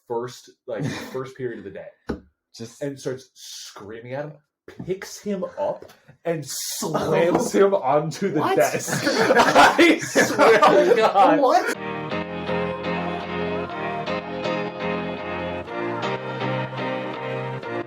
first period of the day, and starts screaming at him, picks him up, and slams him onto the desk. I swear to God. What?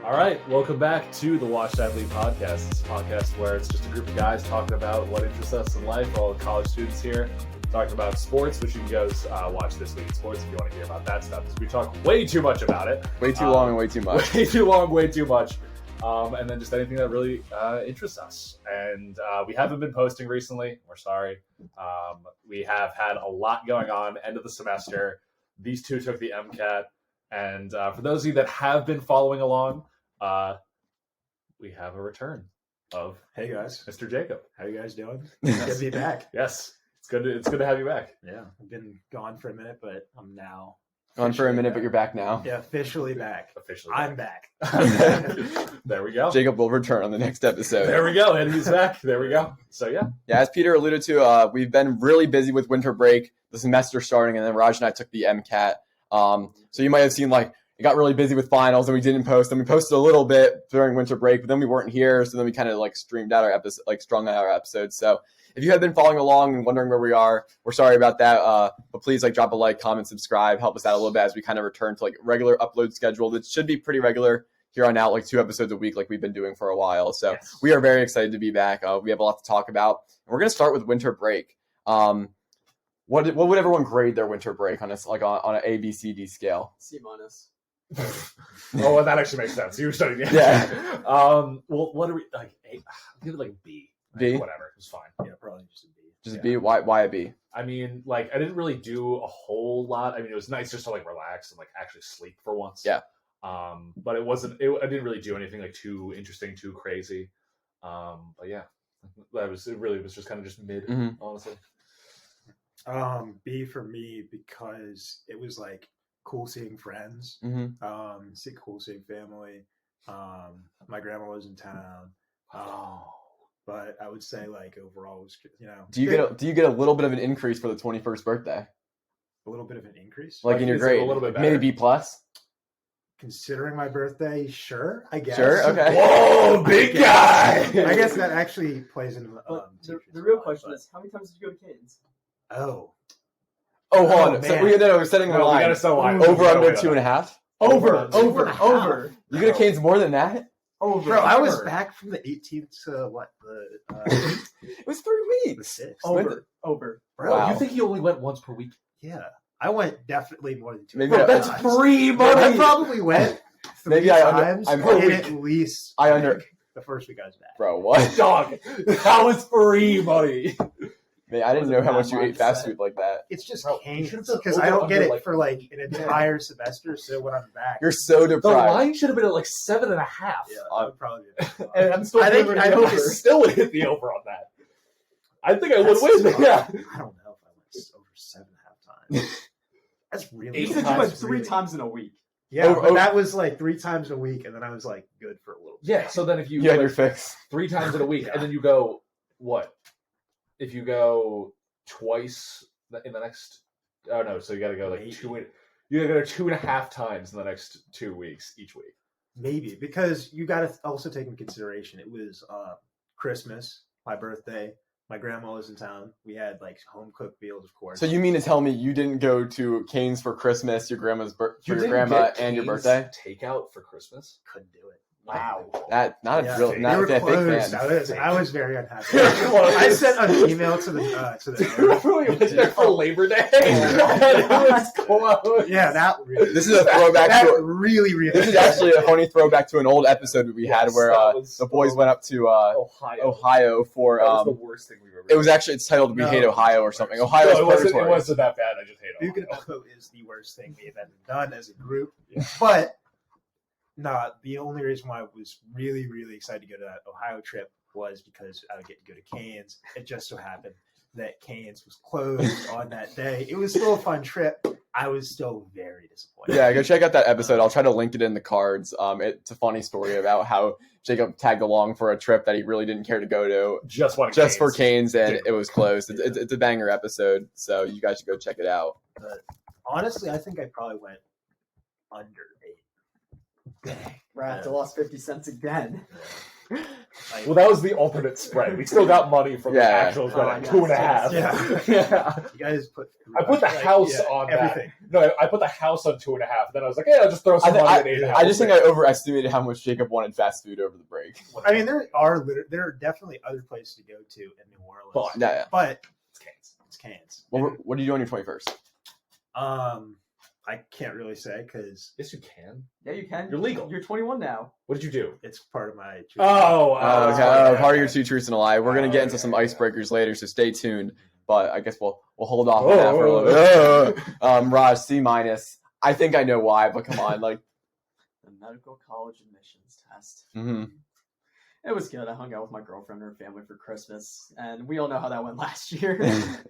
All right, welcome back to the Watch Athlete Podcast. It's a podcast where it's just a group of guys talking about what interests us in life. All the college students here talking about sports, which you can go watch This Week in Sports if you want to hear about that stuff. Because we talk way too much about it. Way too long and way too much. Way too long, way too much. And then just anything that really interests us. And we haven't been posting recently. We're sorry. We have had a lot going on. End of the semester. These two took the MCAT. And for those of you that have been following along, we have a return of Hey guys, Mr. Jacob. how you guys doing? Good to be back. Yes, it's good to have you back. Yeah, I've been gone for a minute, but I'm now Gone for a minute, but you're back now. Yeah, officially back. I'm back. There we go. Jacob will return on the next episode. There we go. And he's back. There we go. So yeah, as Peter alluded to, we've been really busy with winter break, the semester starting, and then Raj and I took the MCAT. So you might have seen it got really busy with finals and we didn't post, and we posted a little bit during winter break, but then we weren't here. So then we kind of strung out our episodes. So if you have been following along and wondering where we are, we're sorry about that. But please drop a like, comment, subscribe, help us out a little bit as we kind of return to regular upload schedule. That should be pretty regular here on out, 2 episodes a week, like we've been doing for a while. So yes. We are very excited to be back. We have a lot to talk about, and we're going to start with winter break. What would everyone grade their winter break on on an A, B, C, D scale? C-. Oh, well, that actually makes sense. You were studying the Yeah. Well, what are we A? Give it B. B? Whatever. It was fine. Yeah, probably just a B. Just a B? Why a B? I mean, I didn't really do a whole lot. I mean, it was nice just to relax and actually sleep for once. Yeah. But it wasn't. I didn't really do anything too interesting, too crazy. But yeah, it really was just kind of just mid, honestly. B for me because it was cool seeing friends, cool seeing family. My grandma was in town. But I would say overall was Do you get a little bit of an increase for the 21st birthday? A little bit of an increase? In your grade? A little bit better. Maybe B+? Considering my birthday, sure, I guess. Sure, okay. Whoa, big guy! I guess that actually plays into the real question is, how many times did you go to Canes? Oh, hold on. So we're setting the line. We gotta set a line. Over under 2.5? Over. You go to Canes more than that? Over. Bro, I was back from the 18th to It was 3 weeks. The 6th. Over. Bro, wow. You think you only went once per week? Yeah. I went definitely more than 2. Maybe Bro, that's free money. I probably went 3 times I'm at least the first week I was back. Bro, what? Dog, that was free money. Man, I didn't know how much you ate fast food like that. It's just Canes because I don't get it for an entire semester. So when I'm back, you're so deprived. The line should have been at 7.5. Yeah, I would probably. And I'm still. I still would hit the over on that. I think I would win. Yeah. I don't know if I went over 7.5 times. That's really. You said you went 3 times in a week. Yeah, but that was 3 times a week, and then I was good for a little bit. Yeah. So then if you had your fix 3 times in a week, and then you go what? If you go twice in the next, so you got to go 2. You got to go 2.5 times in the next 2 weeks each week. Maybe because you got to also take into consideration it was Christmas, my birthday. My grandma was in town. We had home cooked meals, of course. So you mean to tell me you didn't go to Canes for Christmas, your grandma and your birthday? Takeout for Christmas? Couldn't do it. Wow. Not a big fan. I was very unhappy. I sent an email to the We went there for Labor Day. It was close. Yeah, that really. This is a throwback to really. This is actually a funny throwback to an old episode we had where the boys went up to Ohio for. That was the worst thing we've ever. It was actually Titled "We Hate Ohio" or something. Ohio. It wasn't that bad. I just hate Ohio. Bukin Ohio is the worst thing we have ever done as a group, but. No, the only reason why I was really, really excited to go to that Ohio trip was because I would get to go to Canes. It just so happened that Canes was closed on that day. It was still a fun trip. I was still very disappointed. Yeah, go check out that episode. I'll try to link it in the cards. It's a funny story about how Jacob tagged along for a trip that he really didn't care to go to. Just for Canes, and it was closed. It's a banger episode, so you guys should go check it out. But honestly, I think I probably went under 8. Rats, I lost 50 cents again. Well, that was the alternate spread. We still got money from the Yeah. actual spread at yes, 2.5. yes. Yeah. You guys put. I put the house on everything. that. No, I put the house on 2.5. Then I was like, hey, I'll just throw some money at 8.5. I just think I overestimated how much Jacob wanted fast food over the break. I mean, there are definitely other places to go to in New Orleans, But- Yeah. but It's Canes. it's Canes. What do you do on your 21st? I can't really say because Yes, you can. Yeah, you can. You're legal. You're 21 now. What did you do? it's part of my. Oh, okay. okay. Part of your 2 truths and a lie. We're gonna get into some icebreakers later, so stay tuned. But I guess we'll hold off on that for a little bit. Raj, C-. I think I know why, but come on, like. The medical college admissions test. Mm-hmm. It was good. I hung out with my girlfriend and her family for Christmas, and we all know how that went last year.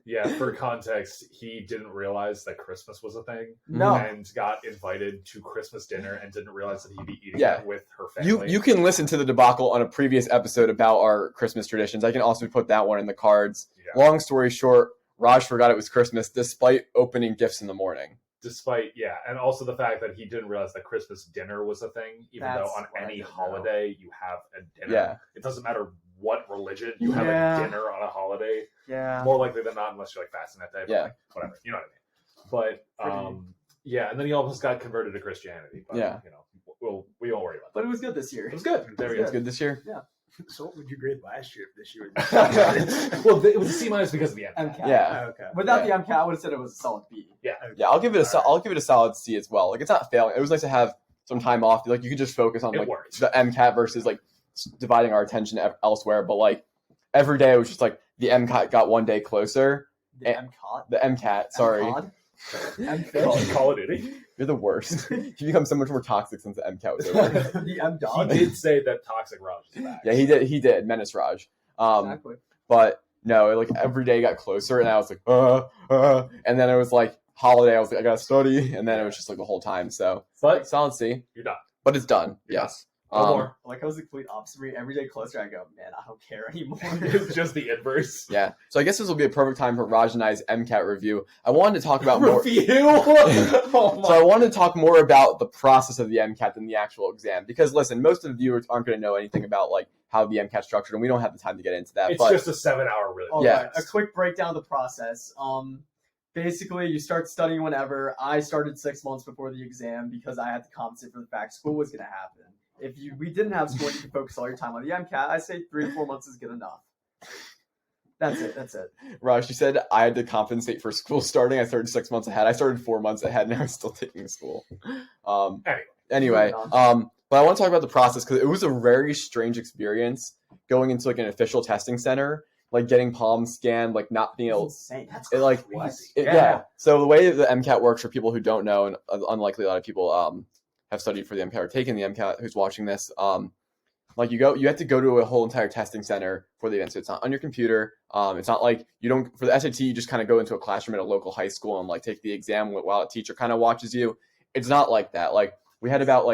Yeah, for context, he didn't realize that Christmas was a thing. No. And got invited to Christmas dinner and didn't realize that he'd be eating Yeah. it with her family. You can listen to the debacle on a previous episode about our Christmas traditions. I can also put that one in the cards. Yeah. Long story short, Raj forgot it was Christmas despite opening gifts in the morning. Despite, and also the fact that he didn't realize that Christmas dinner was a thing, even That's though on what I any didn't know. holiday you have a dinner. Yeah. It doesn't matter what religion, you have Yeah. a dinner on a holiday. Yeah. More likely than not, unless you're like fasting that day. But Yeah. like, whatever. You know what I mean? But, and then he almost got converted to Christianity. But, Yeah. we won't worry about that. But it was good this year. It was good. There we It's go. good this year. So what would you grade last year? If this year? Well, it was a C- because of the MCAT. MCAT. Yeah. Okay. Without Yeah. the MCAT, I would have said it was a solid B. Yeah, I'll give it a solid C as well. Like, it's not failing. It was nice to have some time off. Like, you could just focus on It like worked. the MCAT versus like dividing our attention elsewhere. But like every day, it was just like the MCAT got one day closer. The MCAT. The MCAT, sorry, MCAT. Call of Duty. you're the worst. You become so much more toxic since the MCAT was over. The He M-Dog. did say that Toxic Raj is back. Yeah, he did. Menace Raj. Exactly. But no, like every day got closer, and I was like, and then it was like holiday. I was like, I gotta study, and then it was just like the whole time. So But solid C, you're done. but it's done. Yeah. Yes. No more. Like I was the complete opposite. Every day closer, I go, man, I don't care anymore. It's just the inverse. Yeah. So I guess this will be a perfect time for Raj and I's MCAT review. I wanted to talk about more. Review. Oh So I wanted to talk more about the process of the MCAT than the actual exam, because listen, most of the viewers aren't going to know anything about like how the MCAT's structured, and we don't have the time to get into that. It's but just a 7-hour really. All Yeah. right, a quick breakdown of the process. Basically, you start studying whenever. I started 6 months before the exam because I had to compensate for the fact school was going to happen. If we didn't have school, you could focus all your time on the MCAT. I say 3 to 4 months is good enough. That's it. Raj, you said I had to compensate for school starting. I started 6 months ahead. I started 4 months ahead, and I was still taking school. Anyway, but I want to talk about the process because it was a very strange experience going into like an official testing center, like getting palms scanned, like not being able. That's insane. That's It, like, crazy. Yeah. So the way the MCAT works, for people who don't know, and unlikely a lot of people have studied for the MCAT or taken the MCAT who's watching this, like you have to go to a whole entire testing center for the event. So it's not on your computer. It's not like for the SAT, you just kind of go into a classroom at a local high school and like take the exam while a teacher kind of watches you. It's not like that. Like we had about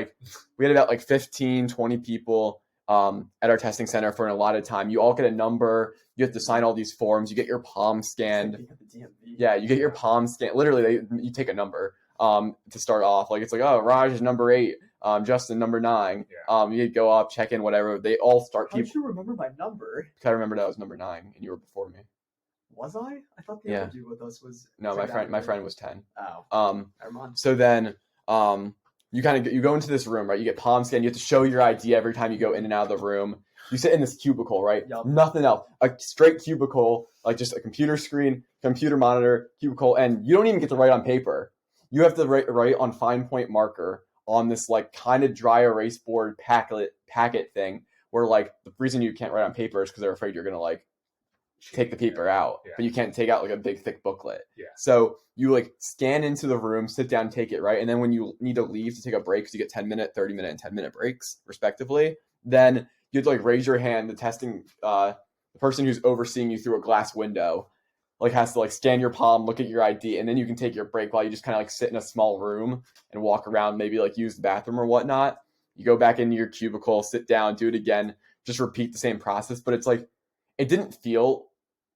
15, 20 people at our testing center for an allotted time. You all get a number. You have to sign all these forms. You get your palm scanned. You got the DMV. Yeah, you get your palm scanned. Literally, you take a number to start off. Like it's like, oh, Raj is number 8. Justin number 9. Yeah. You go up, check in, whatever. They all start. How did you remember my number? I remember that I was number 9 and you were before me. Was I? I thought the Yeah. other dude with us was. No, my friend was 10. Oh, never mind. So then you go into this room, right? You get palm scanned. You have to show your ID every time you go in and out of the room. You sit in this cubicle, right? Yup. Nothing else. A straight cubicle, like just a computer screen, computer monitor, cubicle, and you don't even get to write on paper. You have to write on fine point marker on this like kind of dry erase board packet thing, where like the reason you can't write on paper is because they're afraid you're gonna like take the paper out, Yeah. but you can't take out like a big thick booklet. Yeah. So you like scan into the room, sit down, take it, right? And then when you need to leave to take a break, because you get 10-minute, 30-minute, and 10-minute breaks respectively, then you have to like raise your hand. The testing, the person who's overseeing you through a glass window, like has to like scan your palm, look at your ID, and then you can take your break while you just kind of like sit in a small room and walk around, maybe like use the bathroom or whatnot. You go back into your cubicle, sit down, do it again, just repeat the same process. But it's like, it didn't feel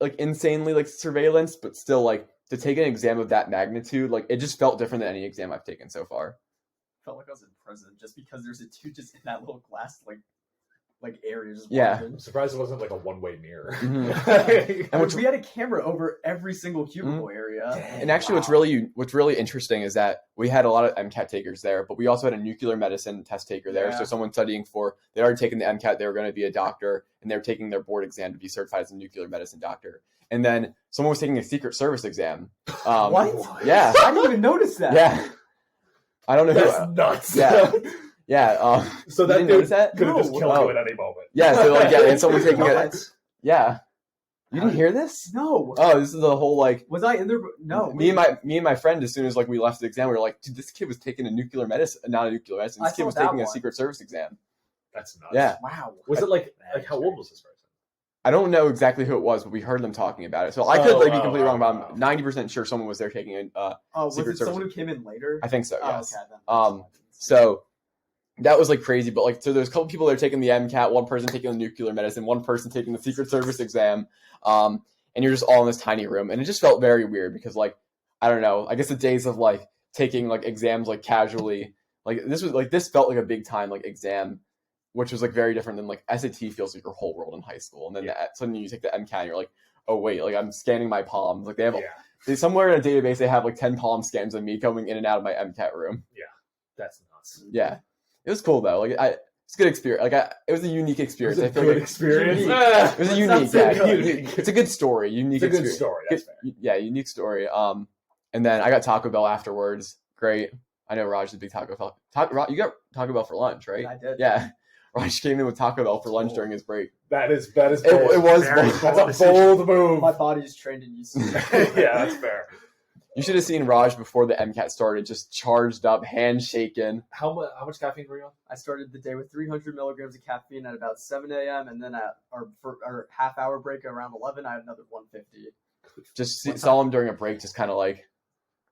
like insanely like surveillance, but still like to take an exam of that magnitude, like it just felt different than any exam I've taken so far. like I was in prison just because there's a dude just in that little glass like area just Yeah. watching. I'm surprised it wasn't like a one-way mirror. Mhm. And we had a camera over every single cubicle area. And actually, what's really interesting is that we had a lot of MCAT takers there, but we also had a nuclear medicine test taker there. Yeah. So someone studying they'd already taken the MCAT, they were going to be a doctor, and they were taking their board exam to be certified as a nuclear medicine doctor. And then someone was taking a Secret Service exam. What? Yeah. I didn't even notice that. Yeah. I don't know That's who. nuts. Yeah. Yeah. So You that didn't dude notice that? could have just No. killed Oh. you at any moment. Yeah. So like, yeah, and someone taking it. What? Yeah. You didn't hear this? No. Oh, this is the whole like. Was I in there? No. Me and my friend, as soon as like we left the exam, we were like, dude, this kid was taking a nuclear medicine, not a nuclear medicine. This I kid saw was that taking a one. Secret Service exam. That's nuts. Yeah. Wow. Was it like how old was this person? I don't know exactly who it was, but we heard them talking about it. So I could like be completely wrong, but oh. I'm 90% sure someone was there taking a. Oh, was Secret it Service. someone who came in later? I think so. Oh, Yes. okay, then. So that was like crazy, but like so there's a couple people that are taking the MCAT, one person taking the nuclear medicine, one person taking the Secret Service exam, and you're just all in this tiny room, and it just felt very weird because like I don't know, I guess the days of like taking like exams like casually, like this felt like a big time like exam, which was like very different than like SAT feels like your whole world in high school, and then suddenly you take the MCAT, and you're like, oh wait, like I'm scanning my palms, like they have somewhere in a database they have like 10 palm scans of me coming in and out of my MCAT room. That's nuts. Yeah. It was cool though. Like it's a good experience. Like it was a unique experience. It was a I feel good like experience. it was a unique. Sounds so Yeah, good. it's a good story. Unique. It's a good experience. story. That's fair. Yeah, unique story. And then I got Taco Bell afterwards. Great. I know Raj is a big Taco Bell. You got Taco Bell for lunch, right? I did. Yeah. Raj came in with Taco Bell for lunch during his break. That is It was Very bold. that's a bold move. My body's trained in use. Yeah, that's fair. You should have seen Raj before the MCAT started, just charged up, hand shaking. How much caffeine were you on? I started the day with 300 milligrams of caffeine at about 7 a.m. and then at our half-hour break around 11, I had another 150. Just saw him during a break, just kind of like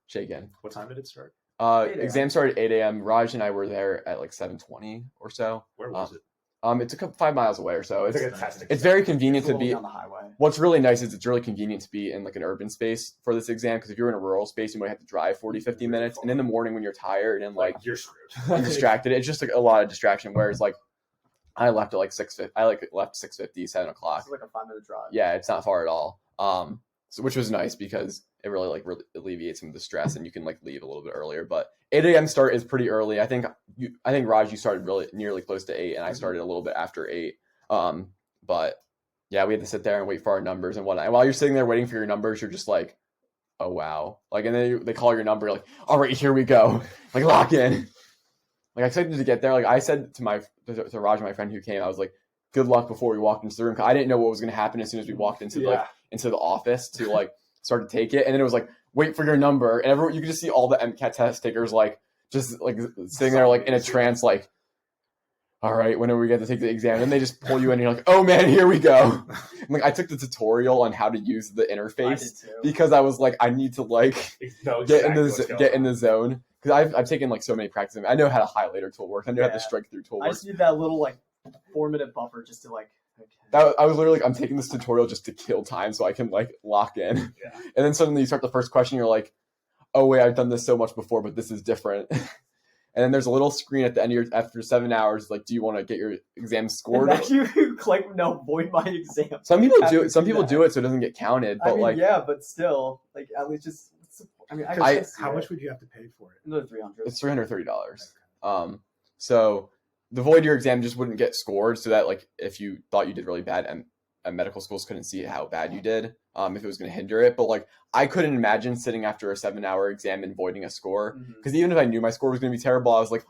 shaking. What time did it start? 8 a.m. Exam started at 8 a.m. Raj and I were there at like 7:20 or so. Where was it? It took 5 miles away or so. It's like a testing. It's very convenient It's a to little be. down the highway. What's really nice is it's really convenient to be in like an urban space for this exam, because if you're in a rural space, you might have to drive 40-50 minutes, and in the morning when you're tired and like you're screwed. and distracted, it's just like a lot of distraction. Whereas like I left at like 6:50. I like left 6:50, 7 o'clock. It's like a 5-minute drive. Yeah, it's not far at all. So which was nice because it really alleviates some of the stress, and you can like leave a little bit earlier. But 8 a.m. start is pretty early. I think Raj, you started really nearly close to 8, and I started a little bit after 8. But yeah, we had to sit there and wait for our numbers and whatnot. And while you're sitting there waiting for your numbers, you're just like, oh wow, like, and then they call your number, like, all right, here we go, like lock in. Like I expected to get there. Like I said to Raj, my friend who came, I was like, good luck before we walked into the room. 'Cause I didn't know what was going to happen as soon as we walked into into the office to like start to take it. And then it was like, wait for your number. And everyone, you could just see all the MCAT test takers like just like sitting there like in a trance, like, all right, when do we get to take the exam? And they just pull you in and you're like, oh man, here we go. And, like I took the tutorial on how to use the interface because I was like, I need to like get in the zone. Because I've taken like so many practices. I know how the highlighter tool works. I know how the strike through tool I works. just need that little like 4-minute buffer just to like. I was literally like, I'm taking this tutorial just to kill time so I can like lock in. Yeah. And then suddenly you start the first question, you're like, oh wait, I've done this so much before, but this is different. And then there's a little screen at the end of after 7 hours, like, do you want to get your exam scored? And then you click no, void my exam. Some people do it. Some people do it so it doesn't get counted. But I mean, like, yeah, but still, like at least just. I mean, How much would you have to pay for it? Another $300. it's $330. So the void year exam just wouldn't get scored, so that like if you thought you did really bad and medical schools couldn't see how bad you did, if it was going to hinder it. But like I couldn't imagine sitting after a 7-hour exam and voiding a score, because even if I knew my score was going to be terrible, I was like,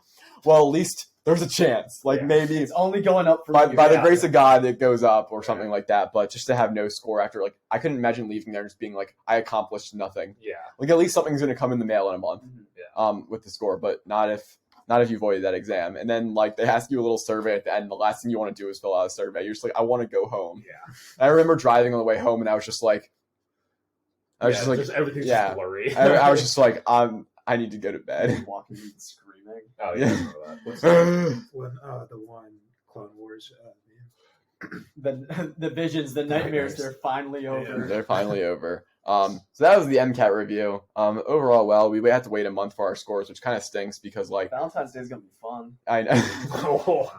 well, at least there's a chance. Like maybe It's only going up for by the you. grace of God it goes up or something like that. But just to have no score after, like, I couldn't imagine leaving there and just being like, I accomplished nothing. Yeah. Like at least something's going to come in the mail in a month. With the score, but not if you voided that exam. And then like they ask you a little survey at the end. The last thing you want to do is fill out a survey. You're just like, I want to go home. Yeah. And I remember driving on the way home, and I was just like, everything's just blurry. I was just like, I need to go to bed. Walking and screaming. Oh yeah. I remember that. When the one Clone Wars. The visions, the nightmares, they're finally over. They're finally over. So that was the MCAT review. Overall, well, we had to wait a month for our scores, which kind of stinks because like Valentine's Day is gonna be fun. I know.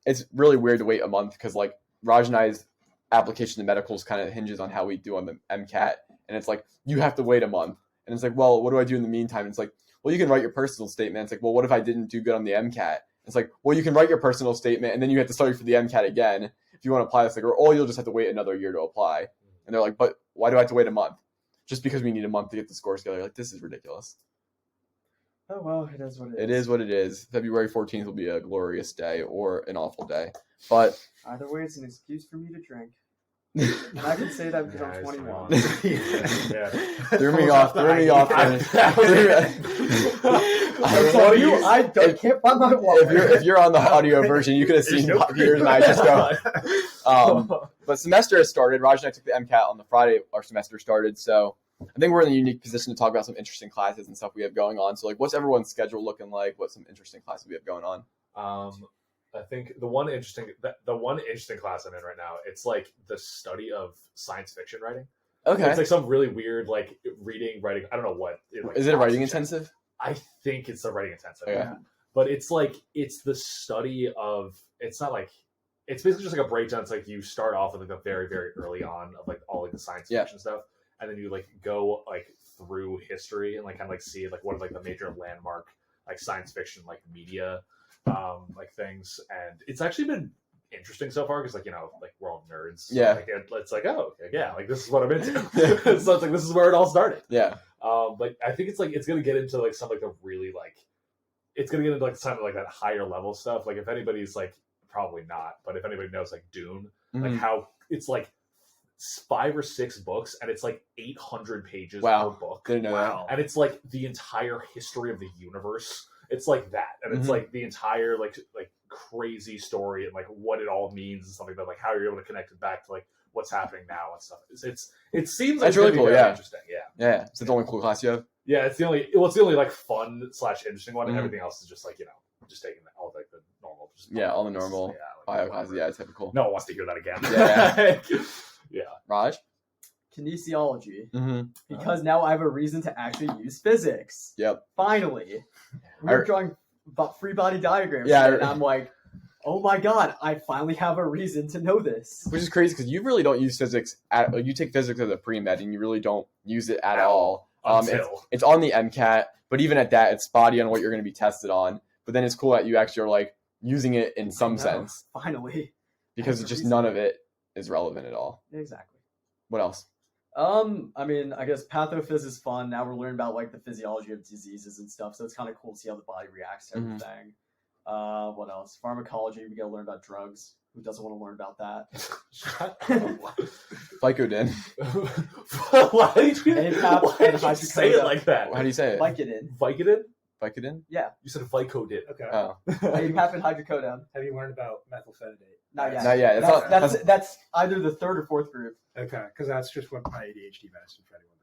It's really weird to wait a month because like Raj and I's application to medicals kind of hinges on how we do on the MCAT, and it's like you have to wait a month, and it's like, well, what do I do in the meantime? And it's like, well, you can write your personal statement. It's like, well, what if I didn't do good on the MCAT? It's like, well, you can write your personal statement, and then you have to study for the MCAT again if you want to apply this, like, or you'll just have to wait another year to apply. And they're like, but why do I have to wait a month? Just because we need a month to get the scores together. Like, this is ridiculous. Oh well, it is what it is. It is what it is. February 14th will be a glorious day or an awful day. But either way, it's an excuse for me to drink. And I can say that because I'm 21. Threw me off. I can't find my wallet. If you're on the audio version, you could have seen Peter's and I just go. But semester has started. Raj and I took the MCAT on the Friday our semester started. So I think we're in a unique position to talk about some interesting classes and stuff we have going on. So like, what's everyone's schedule looking like? What's some interesting classes we have going on? I think the one interesting class I'm in right now, it's like the study of science fiction writing. Okay. It's like some really weird like writing. I don't know what. Is it a writing intensive? I think it's a writing intensive. Okay. But it's like it's the study of. It's not like it's basically just like a breakdown. It's like you start off with like the very very early on of like all like the science fiction stuff, and then you like go like through history and like kind of like see like what are like the major landmark like science fiction like media like things, and it's actually been interesting so far because like like we're all nerds. So, like, it's like like this is what I'm into. So it's like this is where it all started. Yeah. But I think it's like it's gonna get into like some like the really like it's gonna get into like some of like that higher level stuff. Like if anybody's like probably not, but if anybody knows like Dune, like how it's like 5 or 6 books and it's like 800 pages per book. Didn't know that. And it's like the entire history of the universe. It's like that, and it's like the entire like crazy story and like what it all means and stuff like that. Like how you're able to connect it back to like what's happening now and stuff. It seems like that's really cool. Yeah, interesting. Yeah. Is it the only cool class you have? Yeah, it's the only like fun / interesting one, and everything else is just like just taking all like the normal. All the normal bio classes. Yeah, it's typical. No one wants to hear that again. Yeah. Raj. Kinesiology, because now I have a reason to actually use physics. Yep. Finally, we're drawing free body diagrams. Yeah, and I'm like, oh my god, I finally have a reason to know this. Which is crazy because you really don't use physics you take physics as a pre-med and you really don't use it at all. It's on the MCAT, but even at that, it's spotty on what you're going to be tested on. But then it's cool that you actually are like using it in some sense. Finally, because it's just none of it is relevant at all. Exactly. What else? I mean, I guess pathophys is fun. Now we're learning about like the physiology of diseases and stuff, so it's kind of cool to see how the body reacts to everything. What else? Pharmacology, we gotta learn about drugs. Who doesn't want to learn about that? Vicodin. Why did you say it like that? How do you say it? Vicodin? Vicodin? Yeah. You said Vicodin. Okay. Oh. APAP and hydrocodone. Have you learned about methylphenidate? Not yet. Not yet. That's either the 3rd or 4th group. Okay, because that's just what my ADHD medicine for anyone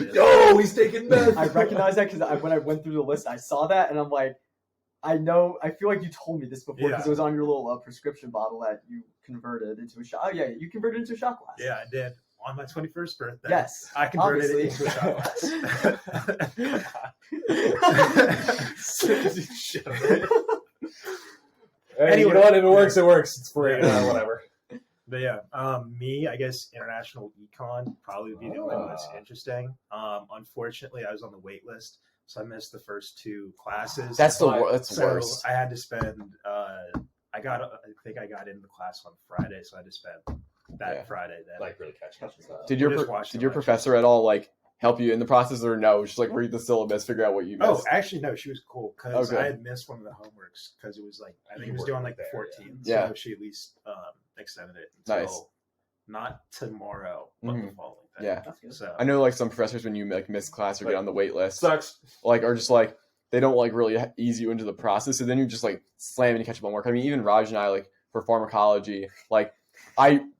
did. No, he's taking meth. I recognize that because when I went through the list, I saw that, and I'm like, I feel like you told me this before because it was on your little prescription bottle that you converted into a shot. Oh, yeah, you converted it into a shot glass. Yeah, I did. On my 21st birthday. Yes. I converted it into a shot glass. Shut up. Anyway, you know what? If it works, it works. It's free. Whatever. But yeah, me, I guess international econ probably would be the only one that's interesting. Unfortunately, I was on the wait list, so I missed the first 2 classes. That's the worst. I had to spend. I think I got into the class on Friday, so I had to spend that Friday then. Like really catching up. Did your professor at all like help you in the process, or no? Just like read the syllabus, figure out what you missed. Oh, actually, no. She was cool because I had missed one of the homeworks because it was like I think it was doing like the 14th. Yeah. So she at least extended it until not tomorrow, but the following day. Yeah. That's good. So I know like some professors when you like miss class or get on the wait list, sucks. Like are just like they don't like really ease you into the process, so then you just like slam and catch up on work. I mean, even Raj and I like for pharmacology, like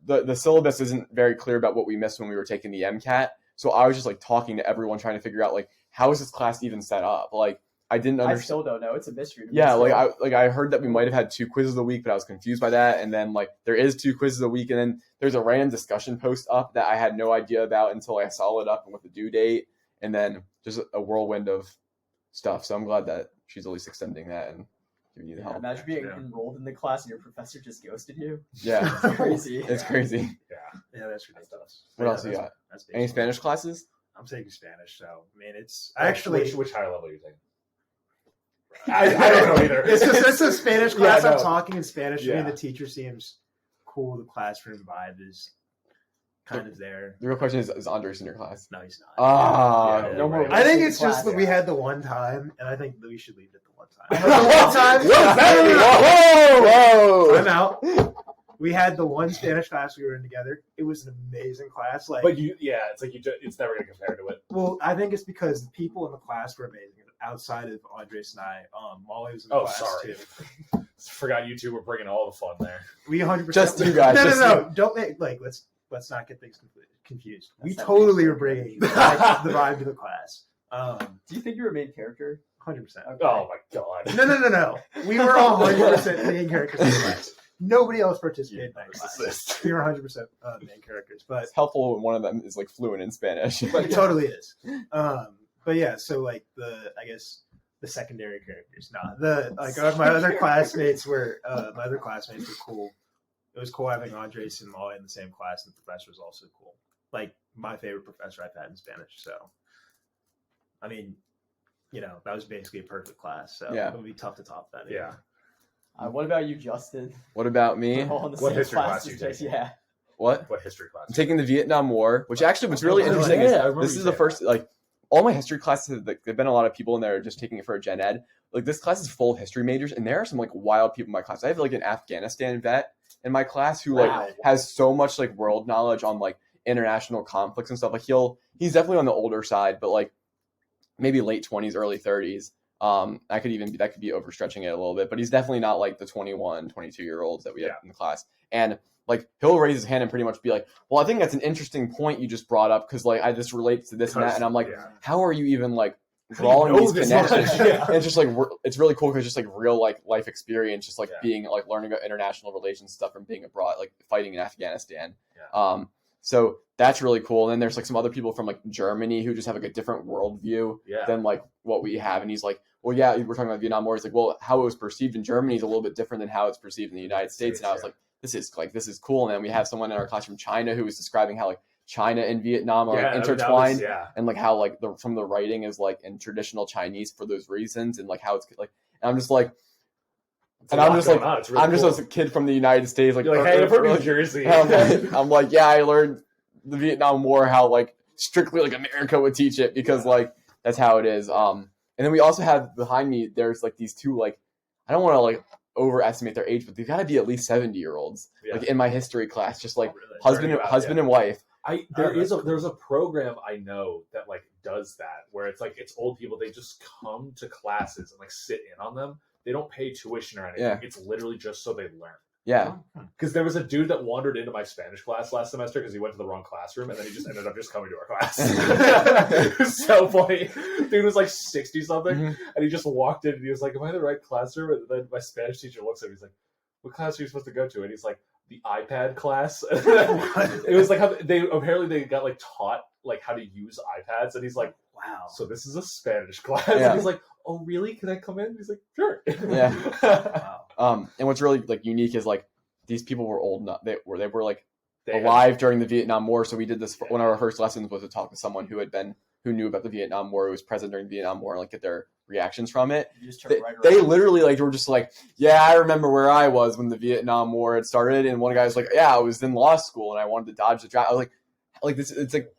the syllabus isn't very clear about what we missed when we were taking the MCAT. So I was just like talking to everyone, trying to figure out like how is this class even set up? Like I didn't I understand. still don't know. It's a mystery to me. Yeah, still. I heard that we might have had 2 quizzes a week, but I was confused by that. And then like there is 2 quizzes a week, and then there's a random discussion post up that I had no idea about until I saw it up and with the due date, and then just a whirlwind of stuff. So I'm glad that she's at least extending that and giving you the help. Imagine being enrolled in the class and your professor just ghosted you. Yeah, It's crazy. it's crazy. Yeah, that's ridiculous. What else you got? That's Any basically- Spanish classes? I'm taking Spanish, so I mean, it's actually which higher level are you taking? I don't know either. It's a Spanish class. Yeah, no. I'm talking in Spanish. I Yeah. mean, the teacher seems cool. The classroom vibe is kind of there. The real question is Andres in your class? No, he's not. Ah, Yeah, no more. right. I think wasting it's just class. that we had the one time, and I think that we should leave it the one time. One time? Whoa! I'm out. We had the one Spanish class we were in together. It was an amazing class. Like, But it's like it's never gonna compare to it. well, I think it's because the people in the class were amazing. Outside of Andres and I, Molly was in the class Sorry. too. Forgot you two were bringing all the fun there. We 100% Just you guys, No, just no. Don't make let's not get things confused. We That's not totally making were bringing the vibe to the class. Do you think you're a main character? 100%. Oh my god. No. We were 100% main characters in the class. Nobody else participated in that class. Narcissist. We were 100% main characters, but It's helpful when one of them is like fluent in Spanish. it totally is. But yeah, so like the secondary characters, my other classmates were cool. It was cool having Andres and Molly in the same class, and the professor was also cool. Like my favorite professor I've had in Spanish. So, I mean, that was basically a perfect class. So Yeah. it would be tough to top that. Yeah. What about you, Justin? What about me? We're all in the What same history class classes, you taking? Yeah. What? What history class? I'm taking the Vietnam War, which actually what's really Oh, interesting yeah, I is remember this you is the saying first that. like all my history classes. There've been a lot of people in there just taking it for a gen ed. Like this class is full of history majors, and there are some like wild people in my class. I have like an Afghanistan vet in my class who like Wow. has so much like world knowledge on like international conflicts and stuff. Like he's definitely on the older side, but like maybe late 20s, early 30s. That could be overstretching it a little bit, but he's definitely not like the 21, 22-year-olds that we have in the class. And like he'll raise his hand and pretty much be like, well, I think that's an interesting point you just brought up because like I just relate to this and that, and I'm like, how are you even like drawing know these this connections? much? Yeah. And it's just like it's really cool because just like real like life experience, just like Yeah. being like learning about international relations stuff from being abroad, like fighting in Afghanistan. Yeah. So that's really cool. And then there's like some other people from like Germany who just have like a different worldview Yeah. than like what we have. And he's like, well, yeah, we're talking about Vietnam War. He's like, well, how it was perceived in Germany is a little bit different than how it's perceived in the United States. And I was like, this is cool. And then we have someone in our class from China who was describing how like China and Vietnam are like, intertwined, and like how like some of the writing is like in traditional Chinese for those reasons, and like how it's like. And I'm just like, and I'm just like, I'm just a kid from the United States, like, You're like, hey, I'm from New Jersey. I'm like, yeah, I learned the Vietnam War, how like strictly like America would teach it because like that's how it is. And then we also have behind me, there's like these two like, I don't want to like overestimate their age, but they've got to be at least 70-year-olds. Yeah. Like in my history class, just like really? husband and wife. There's a program I know that like does that where it's like it's old people, they just come to classes and like sit in on them. They don't pay tuition or anything. Yeah. It's literally just so they learn. Yeah. Because there was a dude that wandered into my Spanish class last semester because he went to the wrong classroom, and then he just ended up just coming to our class. It was so funny. Dude was like 60 something, Mhm. and he just walked in and he was like, "Am I in the right classroom?" And then my Spanish teacher looks at him. He's like, "What class are you supposed to go to?" And he's like, "The iPad class." It was like how they got like taught like how to use iPads, and he's like, Wow. "So this is a Spanish class." Yeah. And he's like, "Oh really? Can I come in?" And he's like, "Sure." Wow. And what's really like unique is like these people were old enough. They were like They had- alive during the Vietnam War. So we did this. One of our first lessons was to talk to someone who knew about the Vietnam War, who was present during the Vietnam War, and like get their reactions from it. You just turn right They around. literally like were just like, yeah, I remember where I was when the Vietnam War had started. And one guy was like, yeah, I was in law school and I wanted to dodge the draft. I was like this, it's like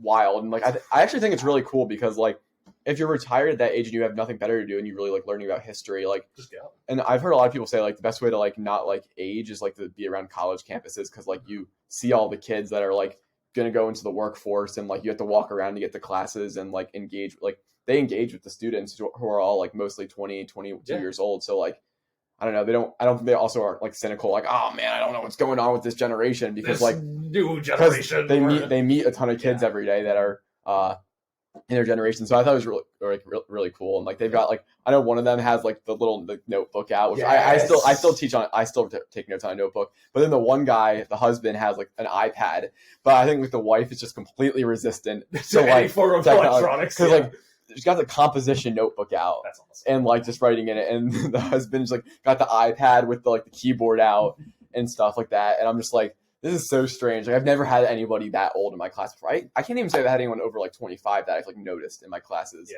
wild. And like I actually think it's really cool because like if you're retired at that age and you have nothing better to do and you really like learning about history, like just go. and I've heard a lot of people say like the best way to like not like age is like to be around college campuses because like you see all the kids that are like gonna go into the workforce and like you have to walk around to get to classes and like engage they engage with the students who are all like mostly 20, 22 Yeah. years old. So like I don't know, I don't think they also aren't like cynical like, oh man, I don't know what's going on with this generation because This like new because generation. they meet a ton of kids every day that are in their generation. So I thought it really cool. And like they've got like, I know one of them has like the little notebook out, which I still teach on. I still take notes on a notebook. But then the one guy, the husband, has like an iPad. But I think like the wife is just completely resistant to any like form of electronics. because like she's got the composition notebook out. That's awesome. And like just writing in it, and the husband's like got the iPad with the like the keyboard out and stuff like that. And I'm just like, this is so strange. Like I've never had anybody that old in my class before. I can't even say I've had anyone over like 25 that I've like noticed in my classes.